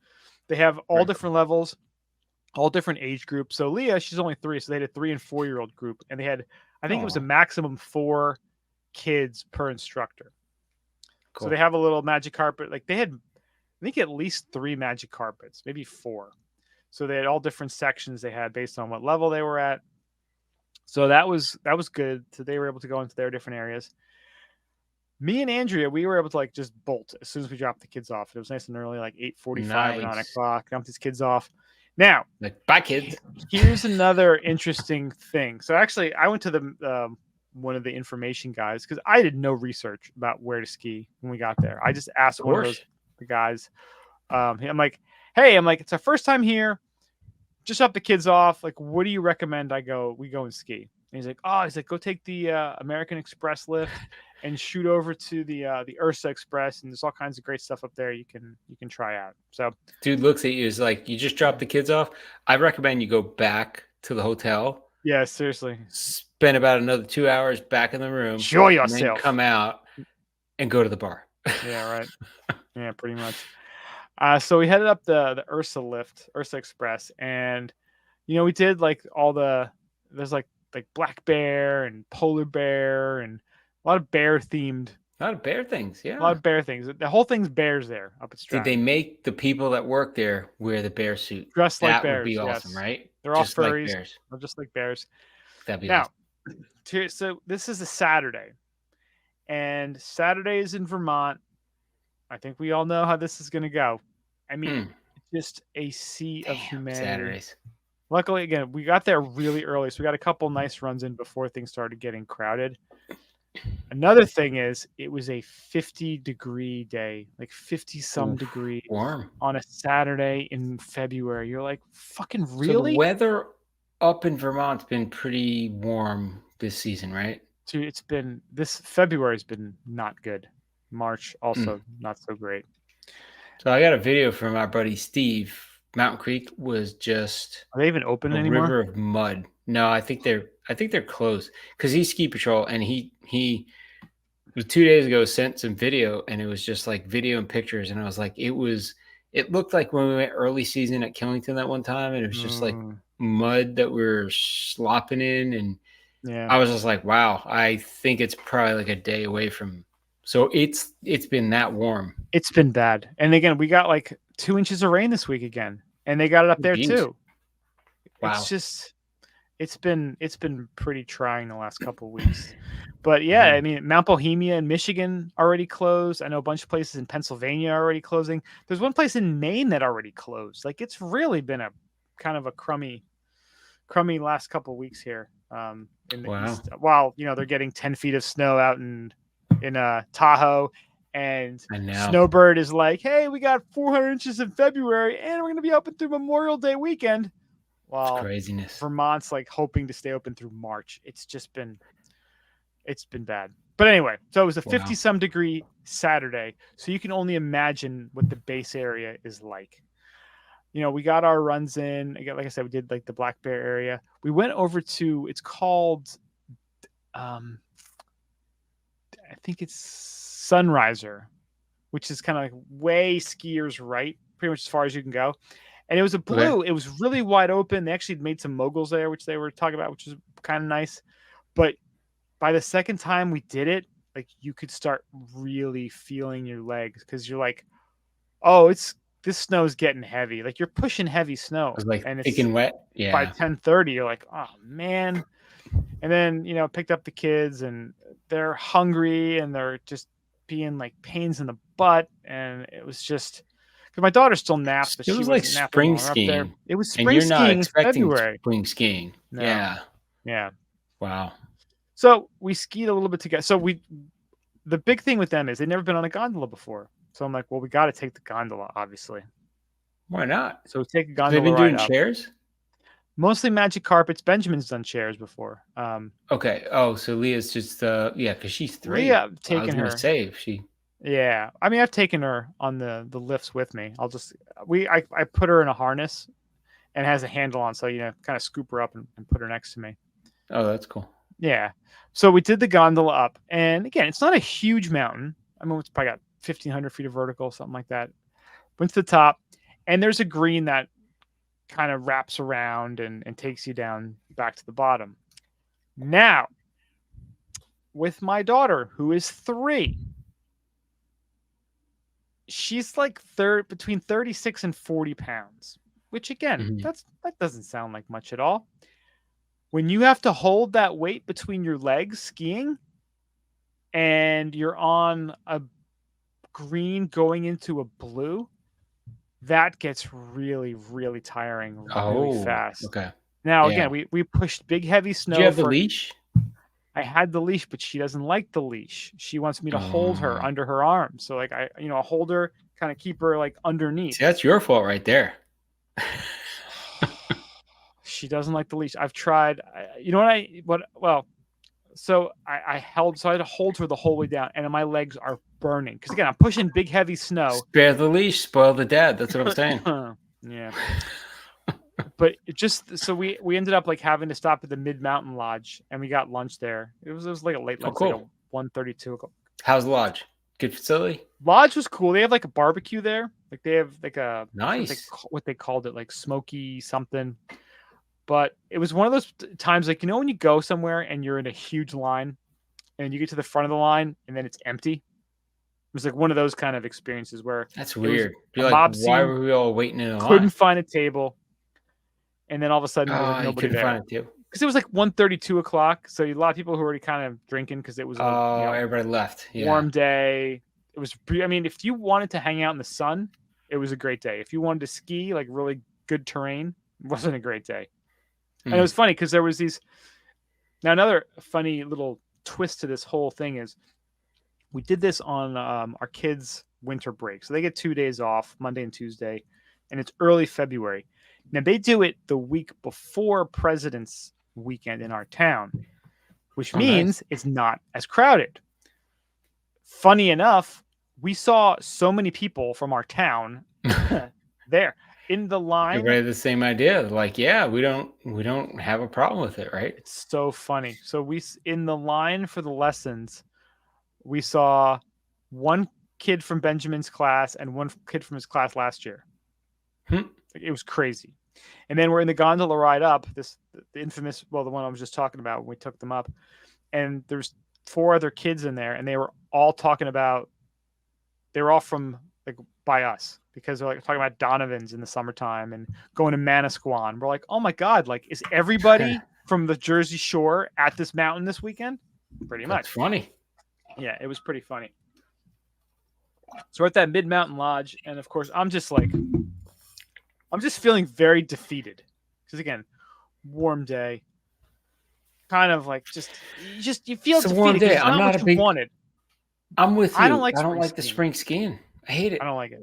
They have all different levels, all different age groups. So Leah, she's only 3, so they had a 3 and 4 year old group, and they had, I think it was a maximum 4 kids per instructor. Cool. So they have a little magic carpet. Like they had, I think, at least 3 magic carpets, maybe 4. So they had all different sections they had based on what level they were at. So that was good. So they were able to go into their different areas. Me and Andrea, we were able to like just bolt as soon as we dropped the kids off. It was nice and early, like 8:45 or 9 o'clock. Dumped these kids off. Now, like, bye, kids. Here's another interesting thing. So actually, I went to the one of the information guys because I did no research about where to ski when we got there. I just asked one of the guys. I'm like, hey, it's our first time here. Just drop the kids off. Like, what do you recommend we go and ski? And he's like, go take the American Express lift and shoot over to the Ursa Express, and there's all kinds of great stuff up there you can try out. So dude looks at you is like, you just dropped the kids off. I recommend you go back to the hotel, Yeah, seriously. spend about another 2 hours back in the room, Enjoy and then yourself. come out and go to the bar. Yeah, right. Yeah, pretty much. So we headed up the Ursa Express, and we did like there's like black bear and polar bear and a lot of bear themed, A lot of bear things, a lot yeah. of bear things. The whole thing's bears there up at Did they Stratton. make the people that work there wear the bear suit? Dressed like That would be bears, awesome, yes. right? They're all Just like furries. bears. They're just like bears. That'd be Now, awesome. so this is a Saturday, and Saturday is in Vermont. I think we all know how this is going to go. I mean, just a sea of humanity. Saturdays. Luckily, again, we got there really early, so we got a couple nice runs in before things started getting crowded. Another thing is, it was a 50-degree day, like 50-some degrees Warm. on a Saturday in February. You're like, fucking So really? the weather up in Vermont's been pretty warm this season, right? Dude, this February's been not good. March also not so great. So I got a video from our buddy Steve. Mountain Creek was just Are they even open a anymore? river of mud. No, I think they're closed because he's ski patrol, and he 2 days ago sent some video, and it was just like video and pictures, and I was like, it looked like when we went early season at Killington that one time, and it was just like mud that we were slopping in, and I was just like, wow, I think it's probably like a day away from. So it's been that warm. It's been bad. And again, we got like 2 inches of rain this week again, and they got it up there too. Wow. It's just it's been pretty trying the last couple of weeks. But yeah, I mean, Mount Bohemia in Michigan already closed. I know a bunch of places in Pennsylvania are already closing. There's one place in Maine that already closed. Like, it's really been a kind of a crummy last couple of weeks here. In the east, while they're getting 10 feet of snow out in Tahoe, and Snowbird is like, hey, we got 400 inches in February, and we're going to be open through Memorial Day weekend. While craziness. Vermont's like hoping to stay open through March. It's been bad. But anyway, so it was a 50-some degree Saturday, so you can only imagine what the base area is like. We got our runs in. Again, like I said, we did like the Black Bear area. We went over to, it's called, I think it's Sunriser, which is kind of like way skiers right, pretty much as far as you can go. And it was a blue. Okay. It was really wide open. They actually made some moguls there, which they were talking about, which is kind of nice. But by the second time we did it, like, you could start really feeling your legs, because you're like, oh, this snow's getting heavy. Like, you're pushing heavy snow. Like, and it's thick and wet. Yeah. By 10:30, you're like, oh man. And then, picked up the kids, and they're hungry, and they're just being like pains in the butt. And it was just, because my daughter still naps, but it was like spring skiing. It was spring skiing. Not expecting February. Spring skiing. No. Yeah. Yeah. Wow. So we skied a little bit together. So the big thing with them is they've never been on a gondola before. So I'm like, well, we got to take the gondola, obviously. Why not? So we take a gondola. They've been doing chairs? Mostly magic carpets. Benjamin's done chairs before. Okay. Oh, so Leah's just because she's 3. Leah, taking her. Save she. Yeah, I mean, I've taken her on the lifts with me. I put her in a harness, and it has a handle on, so kind of scoop her up and put her next to me. Oh, that's cool. Yeah. So we did the gondola up, and again, it's not a huge mountain. I mean, it's probably got 1,500 feet of vertical, something like that. Went to the top, and there's a green that kind of wraps around and takes you down back to the bottom. Now, with my daughter, who is 3, she's like between 36 and 40 pounds, which again, that doesn't sound like much at all. When you have to hold that weight between your legs skiing, and you're on a green going into a blue, that gets really, really tiring really fast. Okay. Now, again, we pushed big, heavy snow. Do you have the leash? I had the leash, but she doesn't like the leash. She wants me to hold her under her arm. So like, I hold her, kind of keep her like underneath. See, that's your fault right there. She doesn't like the leash. I've tried. So I had to hold her the whole way down, and my legs are burning. Because again, I'm pushing big, heavy snow. Spare the leash, spoil the dad. That's what I'm saying. Yeah. But it just so we ended up like having to stop at the Mid Mountain Lodge, and we got lunch there. It was like a late lunch, like a cool. 1:32 o'clock. How's the lodge? Good facility. Lodge was cool. They have like a barbecue there. Like they have like a Nice. what they called it, like smoky something. But it was one of those times, like, you know, when you go somewhere and you're in a huge line and you get to the front of the line and then it's empty. It was like one of those kind of experiences where That's it was weird. a You're like, mob why scene, were we all waiting in a couldn't line? find a table. And then all of a sudden there was You nobody couldn't there. find it too. Because it was like 1:32 o'clock. So a lot of people who were already kind of drinking because it was a Everybody left. Yeah. warm day. It was, I mean, if you wanted to hang out in the sun, it was a great day. If you wanted to ski, like really good terrain, it wasn't a great day. And it was funny because there was now another funny little twist to this whole thing is we did this on our kids' winter break. So they get 2 days off, Monday and Tuesday, and it's early February. Now they do it the week before President's Weekend in our town, which means it's not as crowded. Funny enough, we saw so many people from our town there in the line. Everybody had the same idea. Like, yeah, we don't have a problem with it, right? It's so funny. So in the line for the lessons, we saw one kid from Benjamin's class and one kid from his class last year. It was crazy. And then we're in the gondola ride up, the infamous, well, the one I was just talking about when we took them up, and there's 4 other kids in there, and they were all talking about, they were all from like by us because they're like talking about Donovan's in the summertime and going to Manasquan. We're like, oh my God, like is everybody from the Jersey Shore at this mountain this weekend? Pretty much. That's funny. Yeah, it was pretty funny. So we're at that Mid Mountain Lodge, and of course I'm just feeling very defeated because again, warm day, kind of like you feel it's defeated. A warm day. I'm not a big. Wanted. I'm with you. I don't like the spring skiing. I hate it. I don't like it.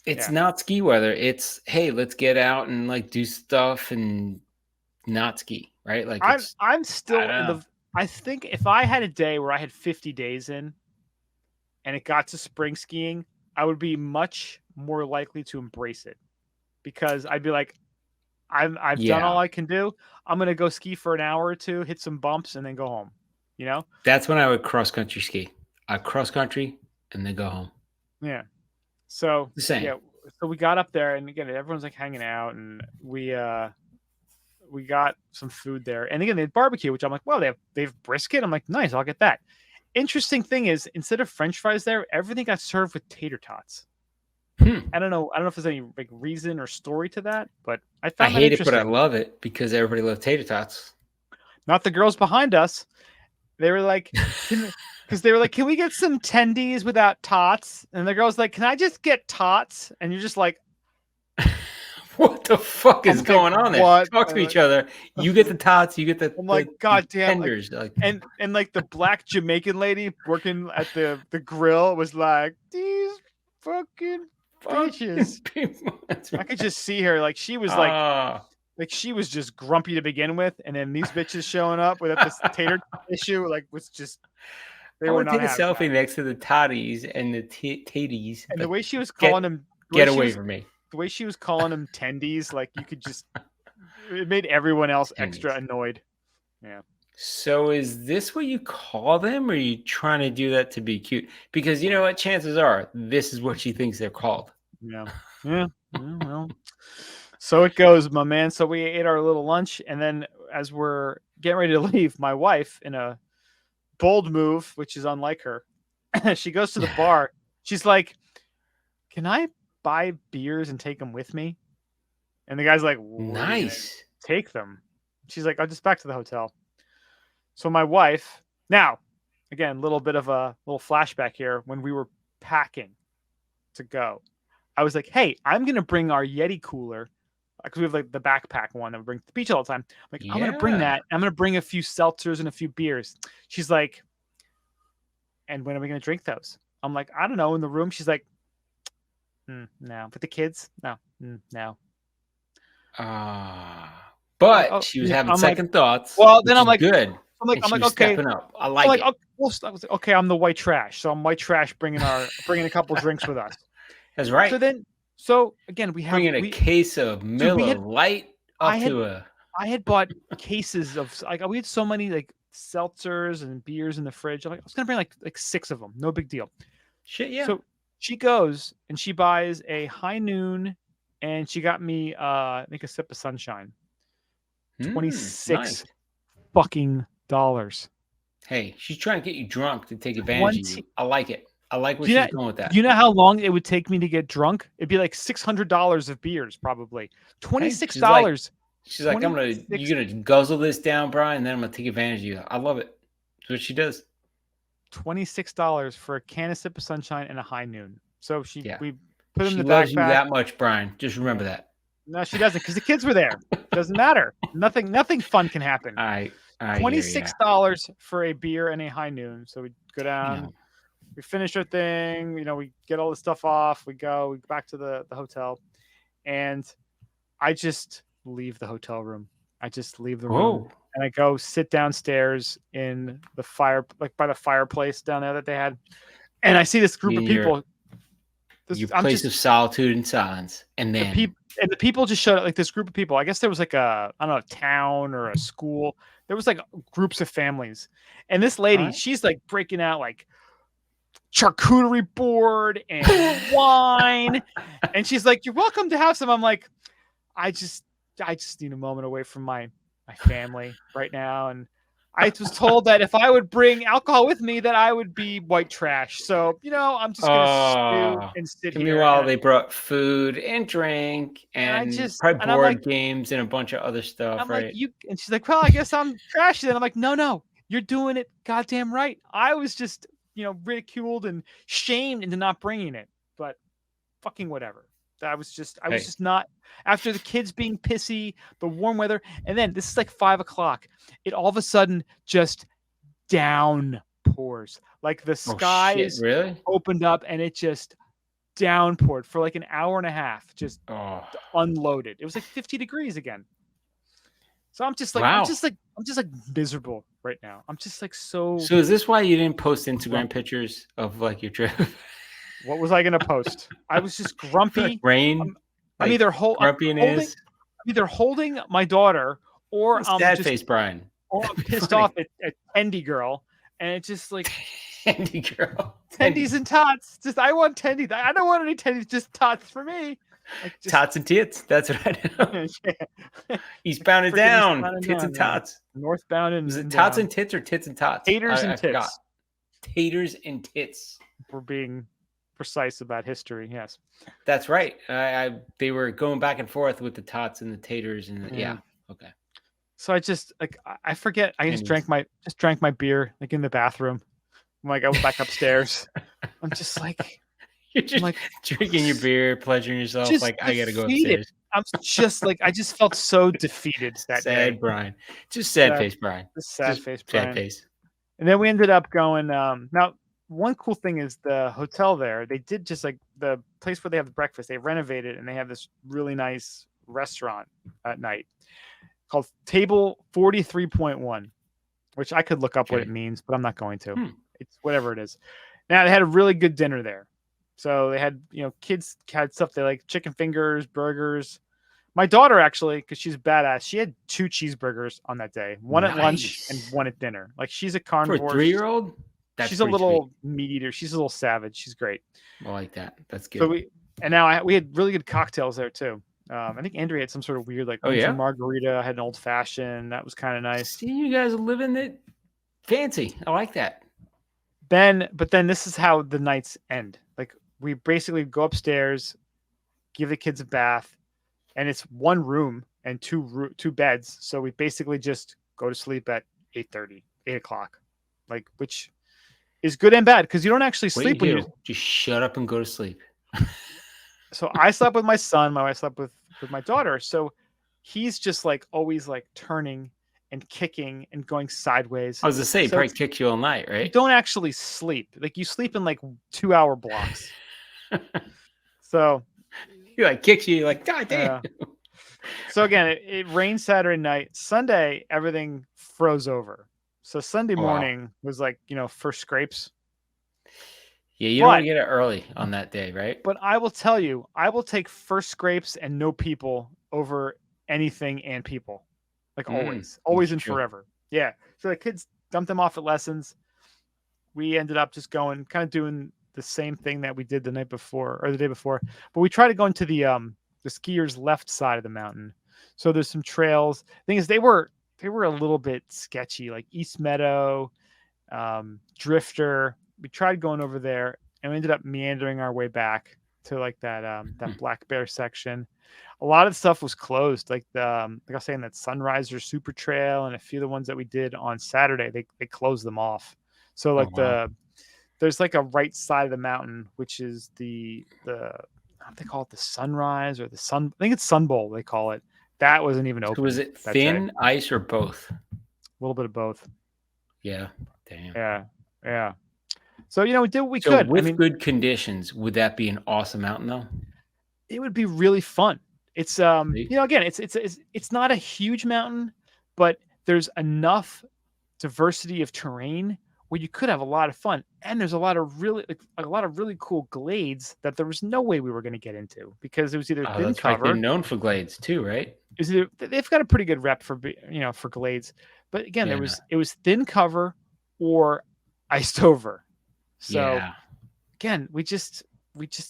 It's not ski weather. It's hey, let's get out and like do stuff and not ski, right? Like I'm still in the. I think if I had a day where I had 50 days in, and it got to spring skiing, I would be much more likely to embrace it, because I'd be like, I've done all I can do. I'm gonna go ski for an hour or two, hit some bumps, and then go home. You know, that's when I would cross country ski. I cross country and then go home. Yeah. So the same. Yeah. So we got up there, and again, everyone's like hanging out, and we got some food there, and again they had barbecue, which I'm like, well, they have brisket. I'm like, nice, I'll get that. Interesting thing is, instead of French fries there, everything got served with tater tots. I don't know if there's any like reason or story to that, but I hate it, but I love it because everybody loves tater tots. Not the girls behind us. They were like, because they were like, can we get some tendies without tots? And the girl's like, can I just get tots? And you're just like, what the fuck is going on there? What? Talk to each other. You get the tots. You get the. I'm like, God damn. Tenders. Like, and like the black Jamaican lady working at the grill was like, these fucking bitches. I could just see her, like she was like she was just grumpy to begin with, and then these bitches showing up with this tater issue, like was just. They were not take a selfie next to the toddies and the taties. And the way she was calling them, get away from me. The way she was calling them tendies, like you could just, it made everyone else extra annoyed. Yeah. So is this what you call them, or are you trying to do that to be cute? Because you know what, chances are this is what she thinks they're called. Yeah. Yeah. Well, so it goes, my man. So we ate our little lunch, and then as we're getting ready to leave, my wife, in a bold move, which is unlike her, she goes to the bar. She's like, can I buy beers and take them with me? And the guy's like, nice, take them. She's like, I'll just back to the hotel. So my wife, now again, a little bit of a little flashback here. When we were packing to go, I was like, hey, I'm gonna bring our Yeti cooler, because we have like the backpack one that we bring to the beach all the time. I'm like, I'm gonna bring that. I'm gonna bring a few seltzers and a few beers. She's like, and when are we gonna drink those? I'm like, I don't know, in the room. She's like, no. With the kids? No. No. But she was having second thoughts. Well, then I'm like, good. I'm like, okay. Stepping up. I like it. Okay, I'm the white trash. So I'm white trash bringing a couple drinks with us. That's right. So again, we have bringing a case of Miller Lite I off had to a I had bought cases of like we had so many like seltzers and beers in the fridge. I'm like, I was gonna bring like 6 of them, no big deal. shit. Yeah. So she goes and she buys a High Noon, and she got me I think a sip of sunshine. Nice. $26 fucking dollars. Hey, she's trying to get you drunk to take advantage of 20 you. I like it. I like where Do you she's know, going with that. do you know how long it would take me to get drunk? It'd be like $600 of beers, probably. Hey, $26. she's like, you're gonna guzzle this down, Brian, and then I'm gonna take advantage of you. I love it. That's what she does. $26 for a can of sip of sunshine and a High Noon. So we put them She in the loves you backpack. that much, Brian. Just remember that. No, she doesn't, because the kids were there. Doesn't matter. Nothing fun can happen. I $26 for a beer and a High Noon. So we go down. You know. We finish our thing. We get all the stuff off. We go back to the hotel, and I just leave the hotel room. I just leave the room, and I go sit downstairs in the fire, like by the fireplace down there that they had, and I see this group of people. Your place of solitude and silence, and then the people just showed up, like this group of people. I guess there was like a town or a school. There was like groups of families, and this lady, she's like breaking out like charcuterie board and wine, and she's like, "You're welcome to have some." I'm like, I just need a moment away from my family right now, and I was told that if I would bring alcohol with me, that I would be white trash. So I'm just gonna stew and sit here. Meanwhile, they brought food and drink and probably board games and a bunch of other stuff, right? Like, and she's like, "Well, I guess I'm trashy then." I'm like, "No, you're doing it goddamn right. I was just ridiculed and shamed into not bringing it, but fucking whatever." I was just not, after the kids being pissy, the warm weather, and then this is like 5:00. It all of a sudden just downpours. Like the skies really opened up, and it just downpoured for like an hour and a half. Just unloaded. It was like 50 degrees again. So I'm just like, I'm just like miserable right now. I'm just like so. So is this why you didn't post Instagram pictures of like your trip? What was I gonna post? I was just grumpy. Like rain. I'm either holding my daughter, or I'm sad face Brian, or I'm pissed off at Tendy Girl, and it's just like Tendy Girl, tendies and tots. Just I want tendies. I don't want any tendies. Just tots for me. Like tots and tits. That's what I know. Eastbound and down. Tits and tots. Northbound and. Is it tots and tits or tits and tots? Taters and tits. Forgot. Taters and tits. We're being precise about history. Yes, that's right. They were going back and forth with the tots and the taters and okay. So I forget. I just drank my beer like in the bathroom. I'm like, I went back upstairs. I'm just like, you're just like drinking your beer, pleasuring yourself. Like I gotta go upstairs. I'm just like, I just felt so defeated that day. Sad Brian. Just sad face Brian. Sad face Brian. Sad face. And then we ended up going. Now, one cool thing is the hotel there. They did just like the place where they have the breakfast. They renovated, and they have this really nice restaurant at night called Table 43.1, which I could look up what it means, but I'm not going to. It's whatever it is. Now, they had a really good dinner there. So they had, kids had stuff. They like chicken fingers, burgers. My daughter, actually, because she's badass, she had 2 cheeseburgers on that day. One at lunch and one at dinner. Like, she's a carnivore. For a 3-year-old? She's a little meat eater. She's a little savage. She's great. I like that. That's good. So we had really good cocktails there too. I think Andrea had some sort of weird margarita. I had an old fashioned. That was kind of nice. See, you guys are living it fancy. I like that. But then this is how the nights end. Like, we basically go upstairs, give the kids a bath, and it's one room and two beds. So we basically just go to sleep at 8:30, 8 o'clock, like, which is good and bad because you don't actually sleep when you just shut up and go to sleep. So I slept with my son. My wife slept with my daughter. So he's just like always like turning and kicking and going sideways. I was to say, probably kicks you all night, right? You don't actually sleep. Like, you sleep in like 2-hour blocks. So he like kicks you, like, God damn. So again, it rained Saturday night. Sunday, everything froze over. So Sunday morning was like, first scrapes. Yeah, you don't want to get it early on that day, right? But I will tell you, I will take first scrapes and no people over anything and people, like always that's and true. forever. Yeah. So the kids dumped them off at lessons. We ended up just going, kind of doing the same thing that we did the night before or the day before, but we tried to go into the skiers' left side of the mountain. So there's some trails. Thing is, they were a little bit sketchy, like East Meadow, Drifter. We tried going over there, and we ended up meandering our way back to like that Black Bear section. A lot of stuff was closed, like like I was saying, that Sunriser Super Trail and a few of the ones that we did on Saturday. They closed them off. So Oh, like wow. there's like a right side of the mountain, which is the how do they call it, the sunrise or the sun? I think it's Sun Bowl they call it. That wasn't even So was open it that day. thin ice or both? A little bit of both. Yeah. Damn. Yeah. So we did what we So could. with I mean, good conditions, would that be an awesome mountain though? it would be really fun. It's See? again, it's not a huge mountain, but there's enough diversity of terrain where you could have a lot of fun, and there's a lot of really cool glades that there was no way we were going to get into because it was either Oh, thin that's right. They're cover. known for glades too, right? They've got a pretty good rep for for glades, but again, Yeah. it was thin cover or iced over. So Yeah. again, we just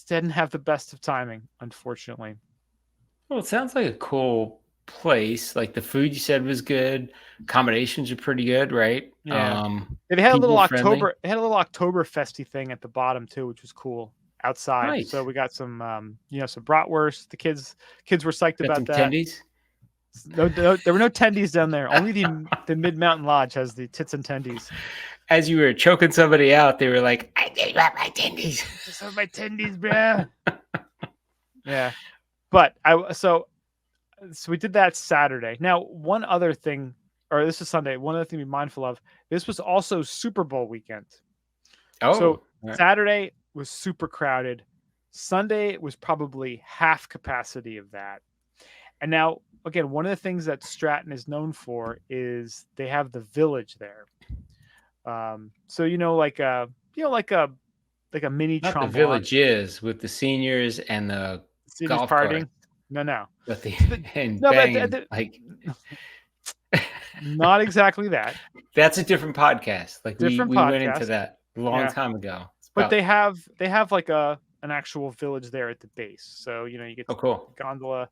didn't have the best of timing, unfortunately. Well, it sounds like a cool place. Like the food you said was good. Accommodations are pretty good, right? Yeah. They had a little People friendly. Oktoberfesty thing at the bottom too, which was cool outside. Nice. So we got some some bratwurst. The kids were psyched Got about some that. tendies. No, there were no tendies down there. Only the Mid Mountain Lodge has the tits and tendies. As you were choking somebody out, they were like, "I did want my tendies." Just have my tendies, bro. Yeah, but so we did that Saturday. Now, one other thing, or this is Sunday. One other thing to be mindful of. This was also Super Bowl weekend. Oh, So right. Saturday was super crowded. Sunday was probably half capacity of that. And now, again, one of the things that Stratton is known for is they have the village there. So like a mini Not the trombone. villages with the seniors and the Seniors golf partying. cart. No. But the and No, but banging, like not exactly that. that's a different podcast. Like Different we went into podcast. that a long time ago. But they have like an actual village there at the base. So you get cool. gondola.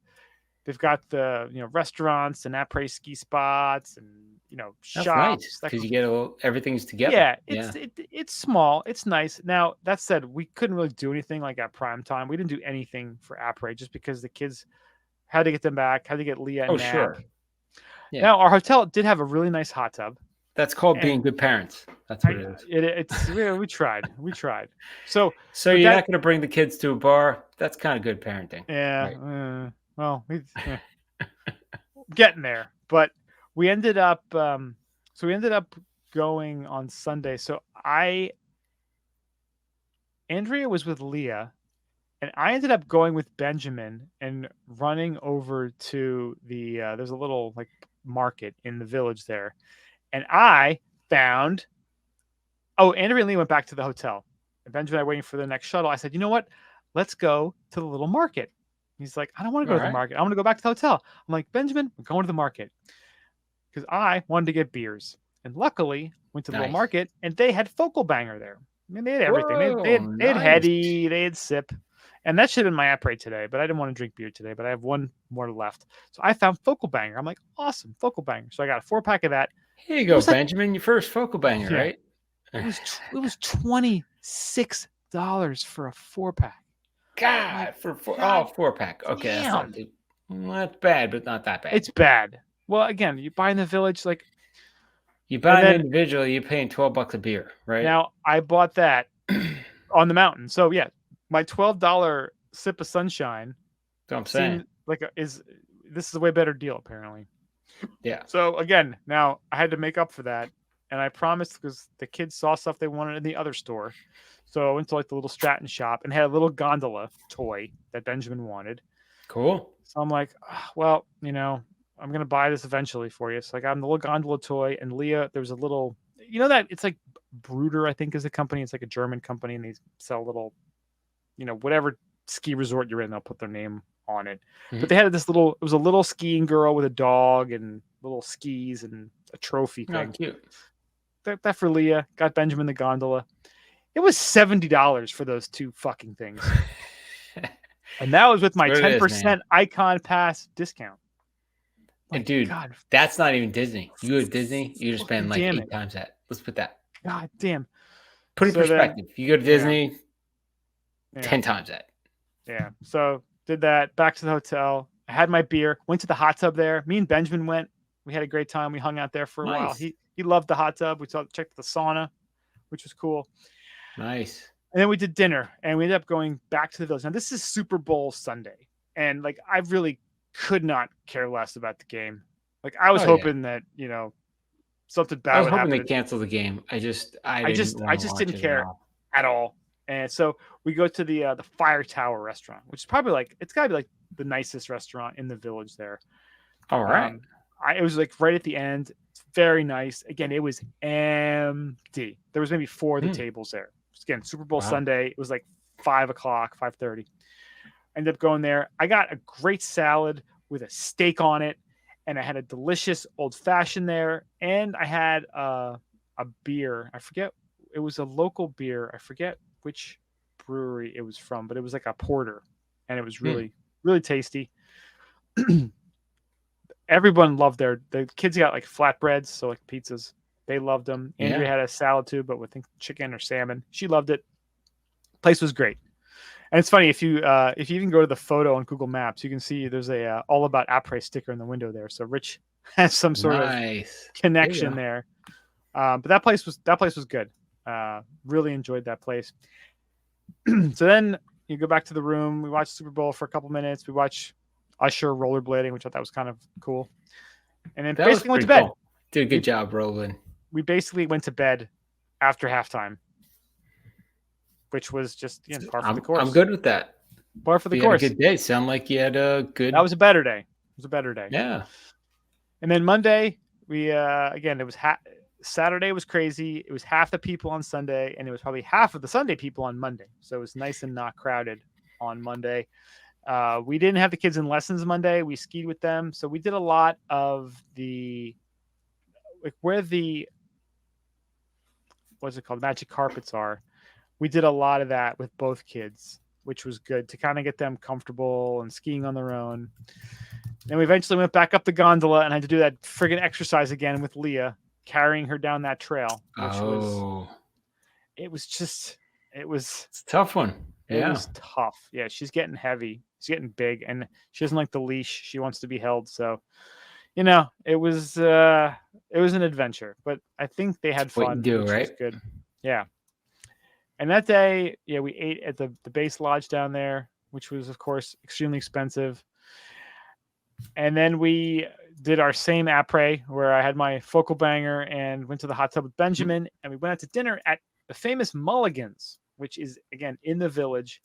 They've got the restaurants and après ski spots and That's shops. nice because you get everything's together. Yeah, it's small. It's nice. Now that said, we couldn't really do anything like at prime time. We didn't do anything for après just because the kids had to get them back. Had to get Leah and Mac. Sure. Yeah. Now our hotel did have a really nice hot tub. That's called being good parents. That's what it is. We tried. So you're not going to bring the kids to a bar. That's kind of good parenting. Yeah. Right? Well, getting there, but we ended up. So we ended up going on Sunday. So Andrea was with Leah, and I ended up going with Benjamin and running over to the. There's a little like market in the village there, and I found. Oh, Andrea and Leah went back to the hotel, and Benjamin and I were waiting for the next shuttle. I said, "You know what? Let's go to the little market." He's like, I don't want to go to the market. I want to go back to the hotel. I'm like, Benjamin, we're going to the market. Because I wanted to get beers. And luckily, went to the little market, and they had Focal Banger there. I mean, they had everything. They had Heady, they had Sip. And that should have been my après today, but I didn't want to drink beer today, but I have one more left. So I found Focal Banger. I'm like, awesome, Focal Banger. So I got a 4-pack of that. Here you go, Benjamin. Your first Focal Banger, right? It was $26 for a 4-pack. God, for 4-pack. Okay, that's bad, but not that bad. It's bad. Well, again, you buy in the village, like you buy an individual, you're paying $12 a beer, right? Now I bought that on the mountain. So yeah, my $12 sip of sunshine. That's what I'm saying. This is a way better deal apparently. Yeah. So again, now I had to make up for that, and I promised because the kids saw stuff they wanted in the other store. So I went to like the little Stratton shop and had a little gondola toy that Benjamin wanted. Cool. So I'm like, well, I'm going to buy this eventually for you. So I got him the little gondola toy, and Leah, there was a little, that it's like Bruder, I think is a company. It's like a German company, and they sell little, whatever ski resort you're in, they'll put their name on it. Mhm. But they had it was a little skiing girl with a dog and little skis and a trophy Oh, thing. cute. That for Leah. Got Benjamin the gondola. It was $70 for those 2 fucking things. And that was with my That's what it is, 10% man. Icon Pass discount. And dude, God, that's not even Disney. You go to Disney, you just spend like damn 8 it. times that. Let's put that. God damn. Put it in So then- perspective. You go to Disney, Yeah. 10 times that. Yeah. So did that. Back to the hotel. I had my beer. Went to the hot tub there. Me and Benjamin went. We had a great time. We hung out there for a while. Nice. He loved the hot tub. We checked the sauna, which was cool. Nice. And then we did dinner, and we ended up going back to the village. Now this is Super Bowl Sunday, and like I really could not care less about the game. Like I was Oh, yeah. hoping that something bad I was would hoping happen they cancel the game. I just didn't care at all. And so we go to the Fire Tower restaurant, which is probably like it's got to be like the nicest restaurant in the village there. All right. It was like right at the end. It's very nice. Again, it was empty. There was maybe 4 of the tables there. Again, Super Bowl Sunday. It was like 5 o'clock, 5:30. Ended up going there. I got a great salad with a steak on it, and I had a delicious old fashioned there, and I had a beer. I forget. It was a local beer. I forget which brewery it was from, but it was like a porter, and it was really, really tasty. Everyone loved the kids got like flatbreads, so like pizzas. They loved them. Andrea had a salad too, but with chicken or salmon. She loved it. Place was great. And it's funny if you even go to the photo on Google Maps, you can see there's a all about après sticker in the window there. So Rich has some sort of connection there. But that place was good. Really enjoyed that place. So then you go back to the room. We watch Super Bowl for a couple minutes. We watch Usher rollerblading, which I thought was kind of cool. And then basically went to bed. Cool. Did a good job, Roland. We basically went to bed after halftime, which was just par for the course. I'm good with that. Par for the course. Had a good day. Sound like you had a good. That was a better day. It was a better day. Yeah. And then Monday, we again it was Saturday was crazy. It was half the people on Sunday, and it was probably half of the Sunday people on Monday. So it was nice and not crowded on Monday. We didn't have the kids in lessons Monday. We skied with them, so we did a lot of the where the what's it called magic carpets are. We did a lot of that with both kids, which was good to kind of get them comfortable and skiing on their own. Then we eventually went back up the gondola and had to do that friggin' exercise again with Leah, carrying her down that trail. It's a tough one. Yeah. It was tough. Yeah, she's getting heavy. She's getting big, and she doesn't like the leash. She wants to be held. So, it was an adventure. But I think they had fun. What you do, which right? was good. Yeah. And that day, we ate at the base lodge down there, which was, of course, extremely expensive. And then we did our same après where I had my focal banger and went to the hot tub with Benjamin, and we went out to dinner at the famous Mulligan's, which is, again, in the village.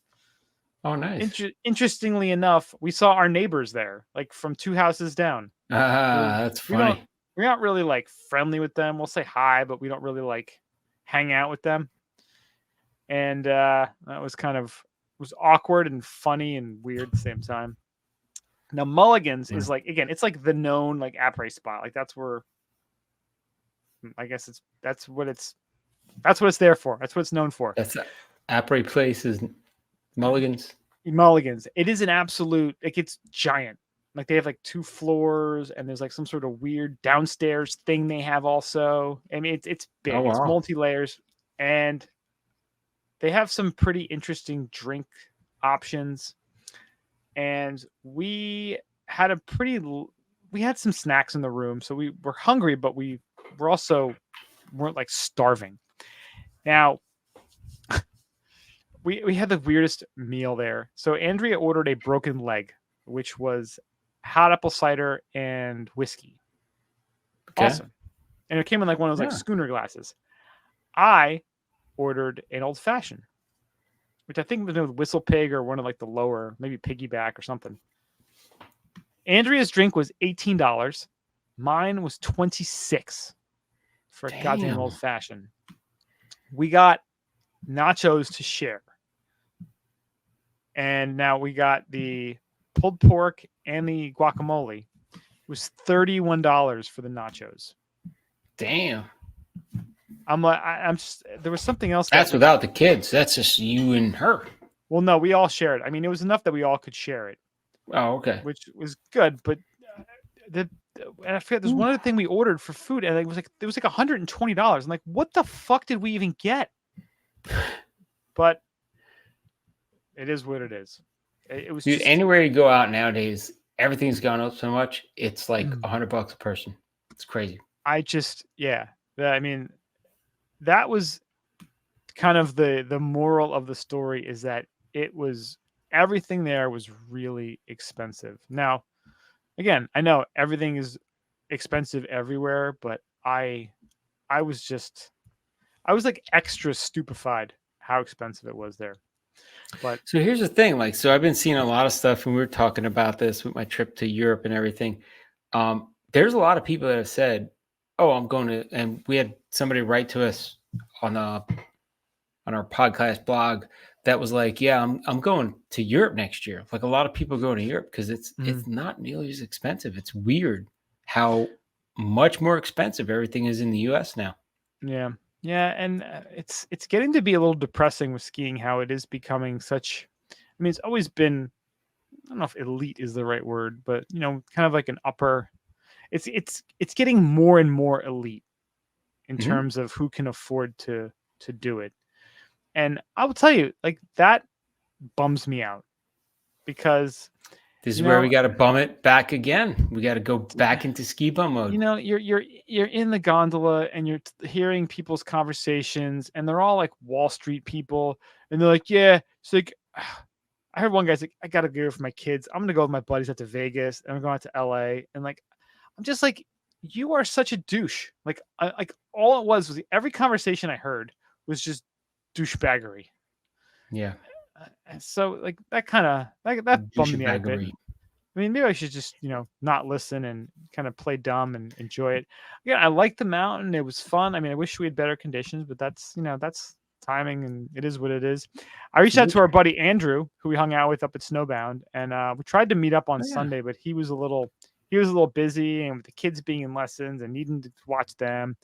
Oh, nice. Interestingly enough, we saw our neighbors there, like from 2 houses down. That's funny. We're not really like friendly with them. We'll say hi, but we don't really like hang out with them. And that was was awkward and funny and weird at the same time. Now Mulligan's is like, again, it's like the known like après spot. Like that's where I guess that's what it's there for. That's what it's known for. That's après place is Mulligan's. Mulligan's. It is an absolute, like it's giant. Like they have like 2 floors and there's like some sort of weird downstairs thing they have also. I mean, it's big. Oh, wow. It's multi-layers, and they have some pretty interesting drink options. And we had some snacks in the room. So we were hungry, but we weren't like starving. Now, we had the weirdest meal there. So Andrea ordered a broken leg, which was hot apple cider and whiskey. Okay. Awesome. And it came in like one of those like schooner glasses. I ordered an old fashioned, which I think was with Whistle Pig or one of like the lower, maybe Piggyback or something. Andrea's drink was $18. Mine was $26 for a goddamn old fashioned. We got nachos to share. And now we got the pulled pork and the guacamole. It was $31 for the nachos. Damn. I'm like, I'm just, there was something else. That's without the kids. That's just you and her. Well, no, we all shared. I mean, it was enough that we all could share it. Oh, okay. Which was good, but and I forget. There's one other thing we ordered for food, and it was like $120. I'm like, what the fuck did we even get? But it is what it is. It was Dude, just, anywhere you go out nowadays, everything's gone up so much. It's like $100 a person. It's crazy. I mean, that was kind of the moral of the story, is that everything there was really expensive. Now, again, I know everything is expensive everywhere, but I was like extra stupefied how expensive it was there. But so here's the thing, like, so I've been seeing a lot of stuff, and we were talking about this with my trip to Europe and everything. There's a lot of people that have said, "Oh, I'm going to," and we had somebody write to us on our podcast blog that was like, "Yeah, I'm going to Europe next year." Like, a lot of people go to Europe because it's not nearly as expensive. It's weird how much more expensive everything is in the U.S. now. Yeah, and it's getting to be a little depressing with skiing, how it is becoming such. I mean, it's always been, I don't know if elite is the right word, but kind of like an upper. It's getting more and more elite in terms of who can afford to do it. And I will tell you, like, that bums me out, because this is where we got to bum it back again. We got to go back into ski bum mode. You're in the gondola and you're hearing people's conversations, and they're all like Wall Street people, and they're like, yeah, it's like, I heard one guy's like, I gotta go for my kids. I'm gonna go with my buddies out to Vegas, and I'm going out to LA, and like, I'm just like, you are such a douche. Like, all it was every conversation I heard was just douchebaggery. Yeah. So like that bummed me out a bit. I mean, maybe I should just, not listen and kind of play dumb and enjoy it. Yeah, I liked the mountain. It was fun. I mean, I wish we had better conditions, but that's timing, and it is what it is. I reached out to our buddy Andrew, who we hung out with up at Snowbound, and we tried to meet up on Sunday, but he was a little busy, and with the kids being in lessons and needing to watch them,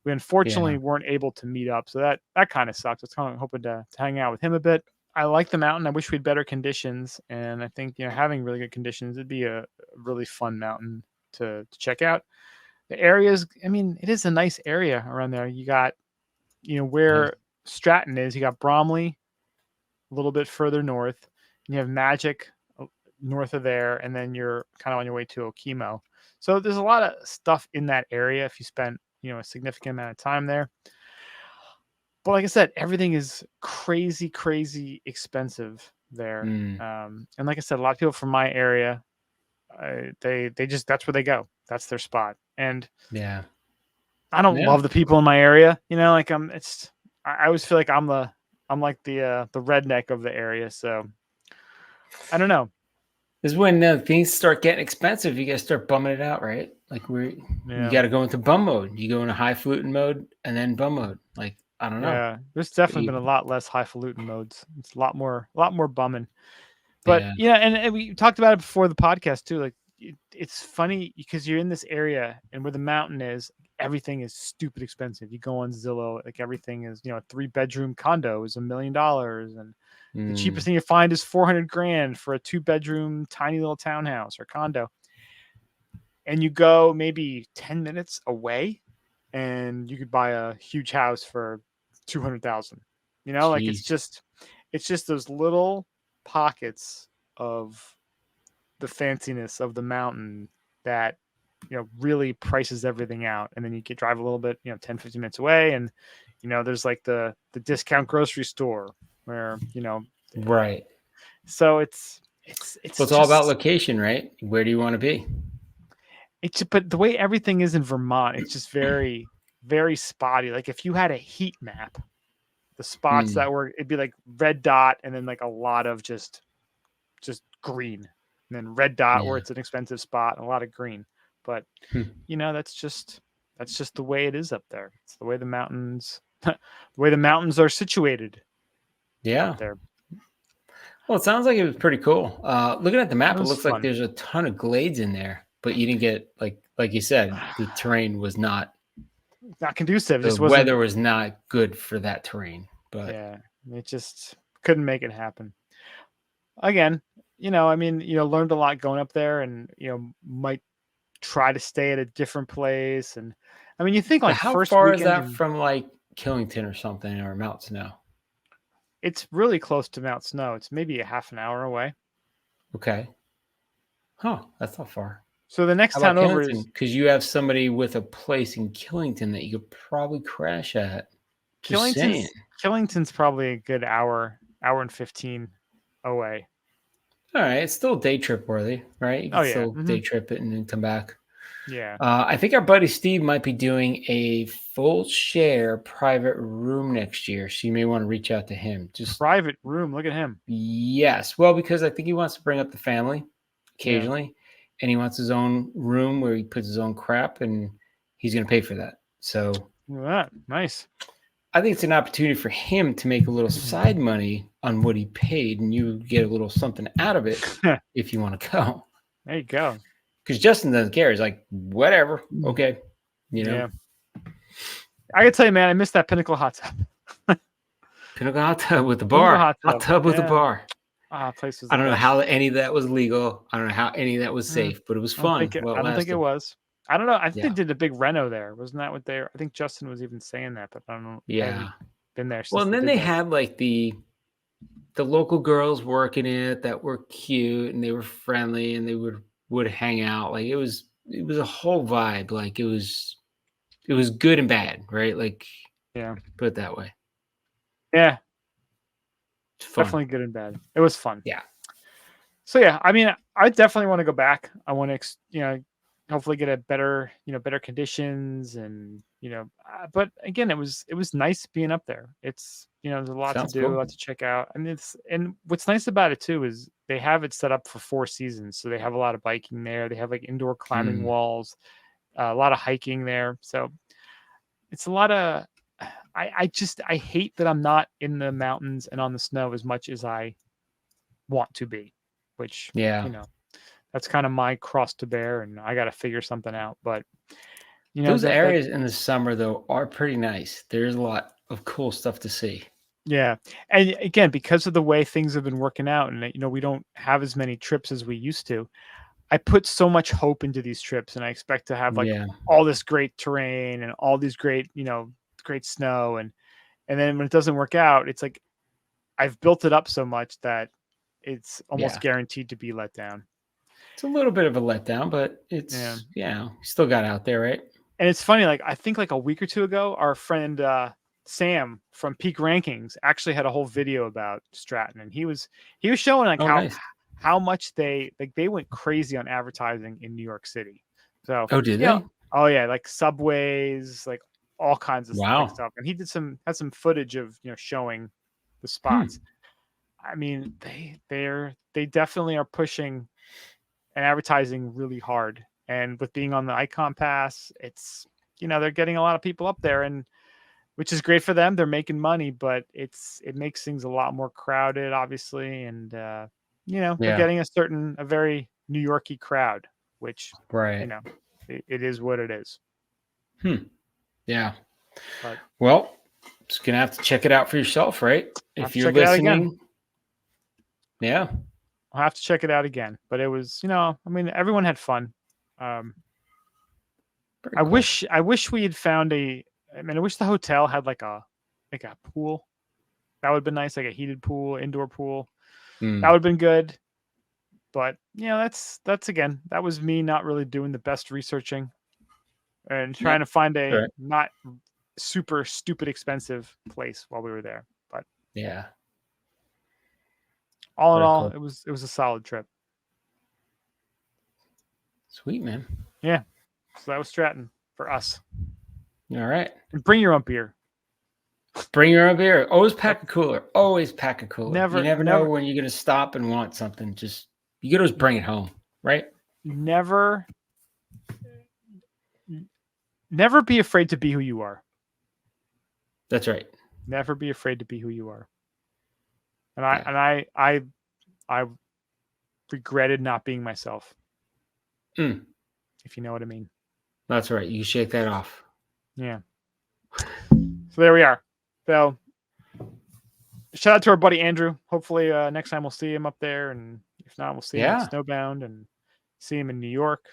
we unfortunately weren't able to meet up. So that kind of sucks. I was kind of hoping to hang out with him a bit. I like the mountain. I wish we had better conditions, and I think having really good conditions would be a really fun mountain to check out. The areas, I mean, it is a nice area around there. You got, where Stratton is. You got Bromley, a little bit further north, and you have Magic north of there, and then you're kind of on your way to Okemo. So there's a lot of stuff in that area if you spent a significant amount of time there. But like I said, everything is crazy expensive there. And like I said, a lot of people from my area, they just, that's where they go. That's their spot. And I don't love the people in my area. Like I always feel like I'm like the redneck of the area. So I don't know. This is when things start getting expensive. You got to start bumming it out, right? Like you got to go into bum mode. You go into highfalutin mode and then bum mode. Like, I don't know. Yeah, there's definitely been a lot less highfalutin modes. It's a lot more bumming. But and we talked about it before the podcast too. Like, it's funny because you're in this area, and where the mountain is, everything is stupid expensive. You go on Zillow, like everything is, a 3-bedroom condo is $1 million, and the cheapest thing you find is $400,000 for a 2-bedroom tiny little townhouse or condo. And you go maybe 10 minutes away, and you could buy a huge house for $200,000. Like, it's just those little pockets of the fanciness of the mountain that really prices everything out. And then you could drive a little bit 10-15 minutes away, and there's like the discount grocery store where right. So it's all about location, right? Where do you want to be? But the way everything is in Vermont, it's just very, very spotty. Like, if you had a heat map, the spots that were, it'd be like red dot, and then like a lot of just green, and then red dot where it's an expensive spot, and a lot of green. But that's just the way it is up there. It's the way the mountains are situated. Yeah. There. Well, it sounds like it was pretty cool. Looking at the map, It it was looks like fun. there's a ton of glades in there, but you didn't get like you said, the terrain was not. Not conducive. It The just wasn't. weather was not good for that terrain. But Yeah, it just couldn't make it happen. Again, I mean, learned a lot going up there, and might try to stay at a different place. And I mean, you think so like how first far is weekend, that and from like Killington or something or Mount Snow? it's really close to Mount Snow. It's maybe a half an hour away. Okay. Huh, that's not far. So the next How about town over Killington? is Because you have somebody with a place in Killington that you could probably crash at. Just saying. Killington's probably a good hour and 15 away. All right, it's still day trip worthy, right? You can Oh yeah. still day trip it and then come back. Yeah. I think our buddy Steve might be doing a full share private room next year, so you may want to reach out to him. Just Private room. Look at him. yes, well, because I think he wants to bring up the family occasionally, and he wants his own room where he puts his own crap, and he's going to pay for that. So Look at that. Nice. I think it's an opportunity for him to make a little side money on what he paid, and you get a little something out of it if you want to go. There you go. Because Justin doesn't care. He's like, whatever, okay, Yeah. I can tell you, man, I missed that Pinnacle hot tub. Pinnacle hot tub with the bar. Hot tub with the bar. Place was I don't know how any of that was legal. I don't know how any of that was safe, but it was fun. I don't think it was. I don't know. I think they did a big reno there. Wasn't that what they? I think Justin was even saying that, but I don't know. Yeah. I haven't been there. Since Well, and then they had like the local girls working it that were cute and they were friendly and they would hang out. Like it was a whole vibe. Like it was good and bad, right? Like put it that way. Yeah. Fun. Definitely good and bad. It was fun. Yeah. So yeah, I mean, I definitely want to go back. I want to, hopefully get a better, better conditions, and but again, it was nice being up there. It's there's a lot to do, a lot to check out. I mean, and what's nice about it too is they have it set up for 4 seasons, so they have a lot of biking there. They have like indoor climbing walls, a lot of hiking there. So it's a lot of. I hate that I'm not in the mountains and on the snow as much as I want to be, which that's kind of my cross to bear, and I got to figure something out. But those areas in the summer though are pretty nice. There's a lot of cool stuff to see. Yeah, and again, because of the way things have been working out, and we don't have as many trips as we used to. I put so much hope into these trips, and I expect to have like all this great terrain and all these great, great snow, and then when it doesn't work out, it's like I've built it up so much that it's almost guaranteed to be let down. It's a little bit of a letdown, but it's still got out there, right? And it's funny, like I think like a week or two ago, our friend Sam from Peak Rankings actually had a whole video about Stratton, and he was showing like how much they went crazy on advertising in New York City. So did they? Oh yeah, like subways, like all kinds of stuff. And he had some footage of showing the spots. I mean, they definitely are pushing and advertising really hard. And with being on the Icon Pass, it's they're getting a lot of people up there, and which is great for them. They're making money, but it makes things a lot more crowded, obviously, and they're getting a very New Yorky crowd, which it is what it is. Yeah. But, well, just gonna have to check it out for yourself, right? If you're listening. Yeah. I'll have to check it out again. But it was, I mean, everyone had fun. I wish we had found I wish the hotel had like a pool. That would have been nice, like a heated pool, indoor pool. That would have been good. But that's again, that was me not really doing the best researching and trying to find a not super stupid expensive place while we were there. But all in all, it was a solid trip. Sweet, man. Yeah. So that was Stratton for us. All right. And bring your own beer. Bring your own beer. Always pack a cooler. Always pack a cooler. You never know when you're going to stop and want something. Just you can always bring it home, right? Never be afraid to be who you are. That's right. Never be afraid to be who you are. And I I regretted not being myself. Mm. If you know what I mean. That's right. You shake that off. Yeah. So there we are. So shout out to our buddy Andrew. Hopefully next time we'll see him up there, and if not, we'll see him at Snowbound and see him in New York.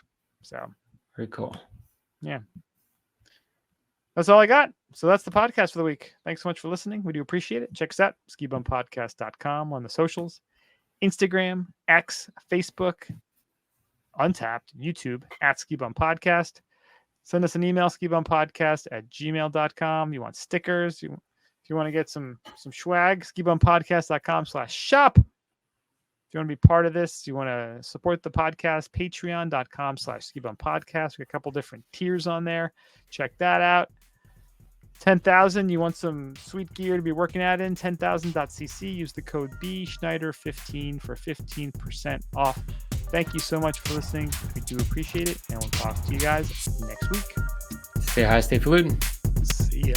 So very cool. Yeah. That's all I got. So that's the podcast for the week. Thanks so much for listening. We do appreciate it. Check us out, skibumpodcast.com, on the socials, Instagram, X, Facebook, Untapped, YouTube, at Skibum Podcast. Send us an email, skibumpodcast@gmail.com. You want stickers? If you want to get some swag, skibumpodcast.com/shop. If you want to be part of this, you want to support the podcast, patreon.com/skibumpodcast. We got a couple different tiers on there. Check that out. 10,000, you want some sweet gear to be working at in 10,000.cc. Use the code BSchneider15 for 15% off. Thank you so much for listening. We do appreciate it, and we'll talk to you guys next week. Stay high, stay falutin'. See ya.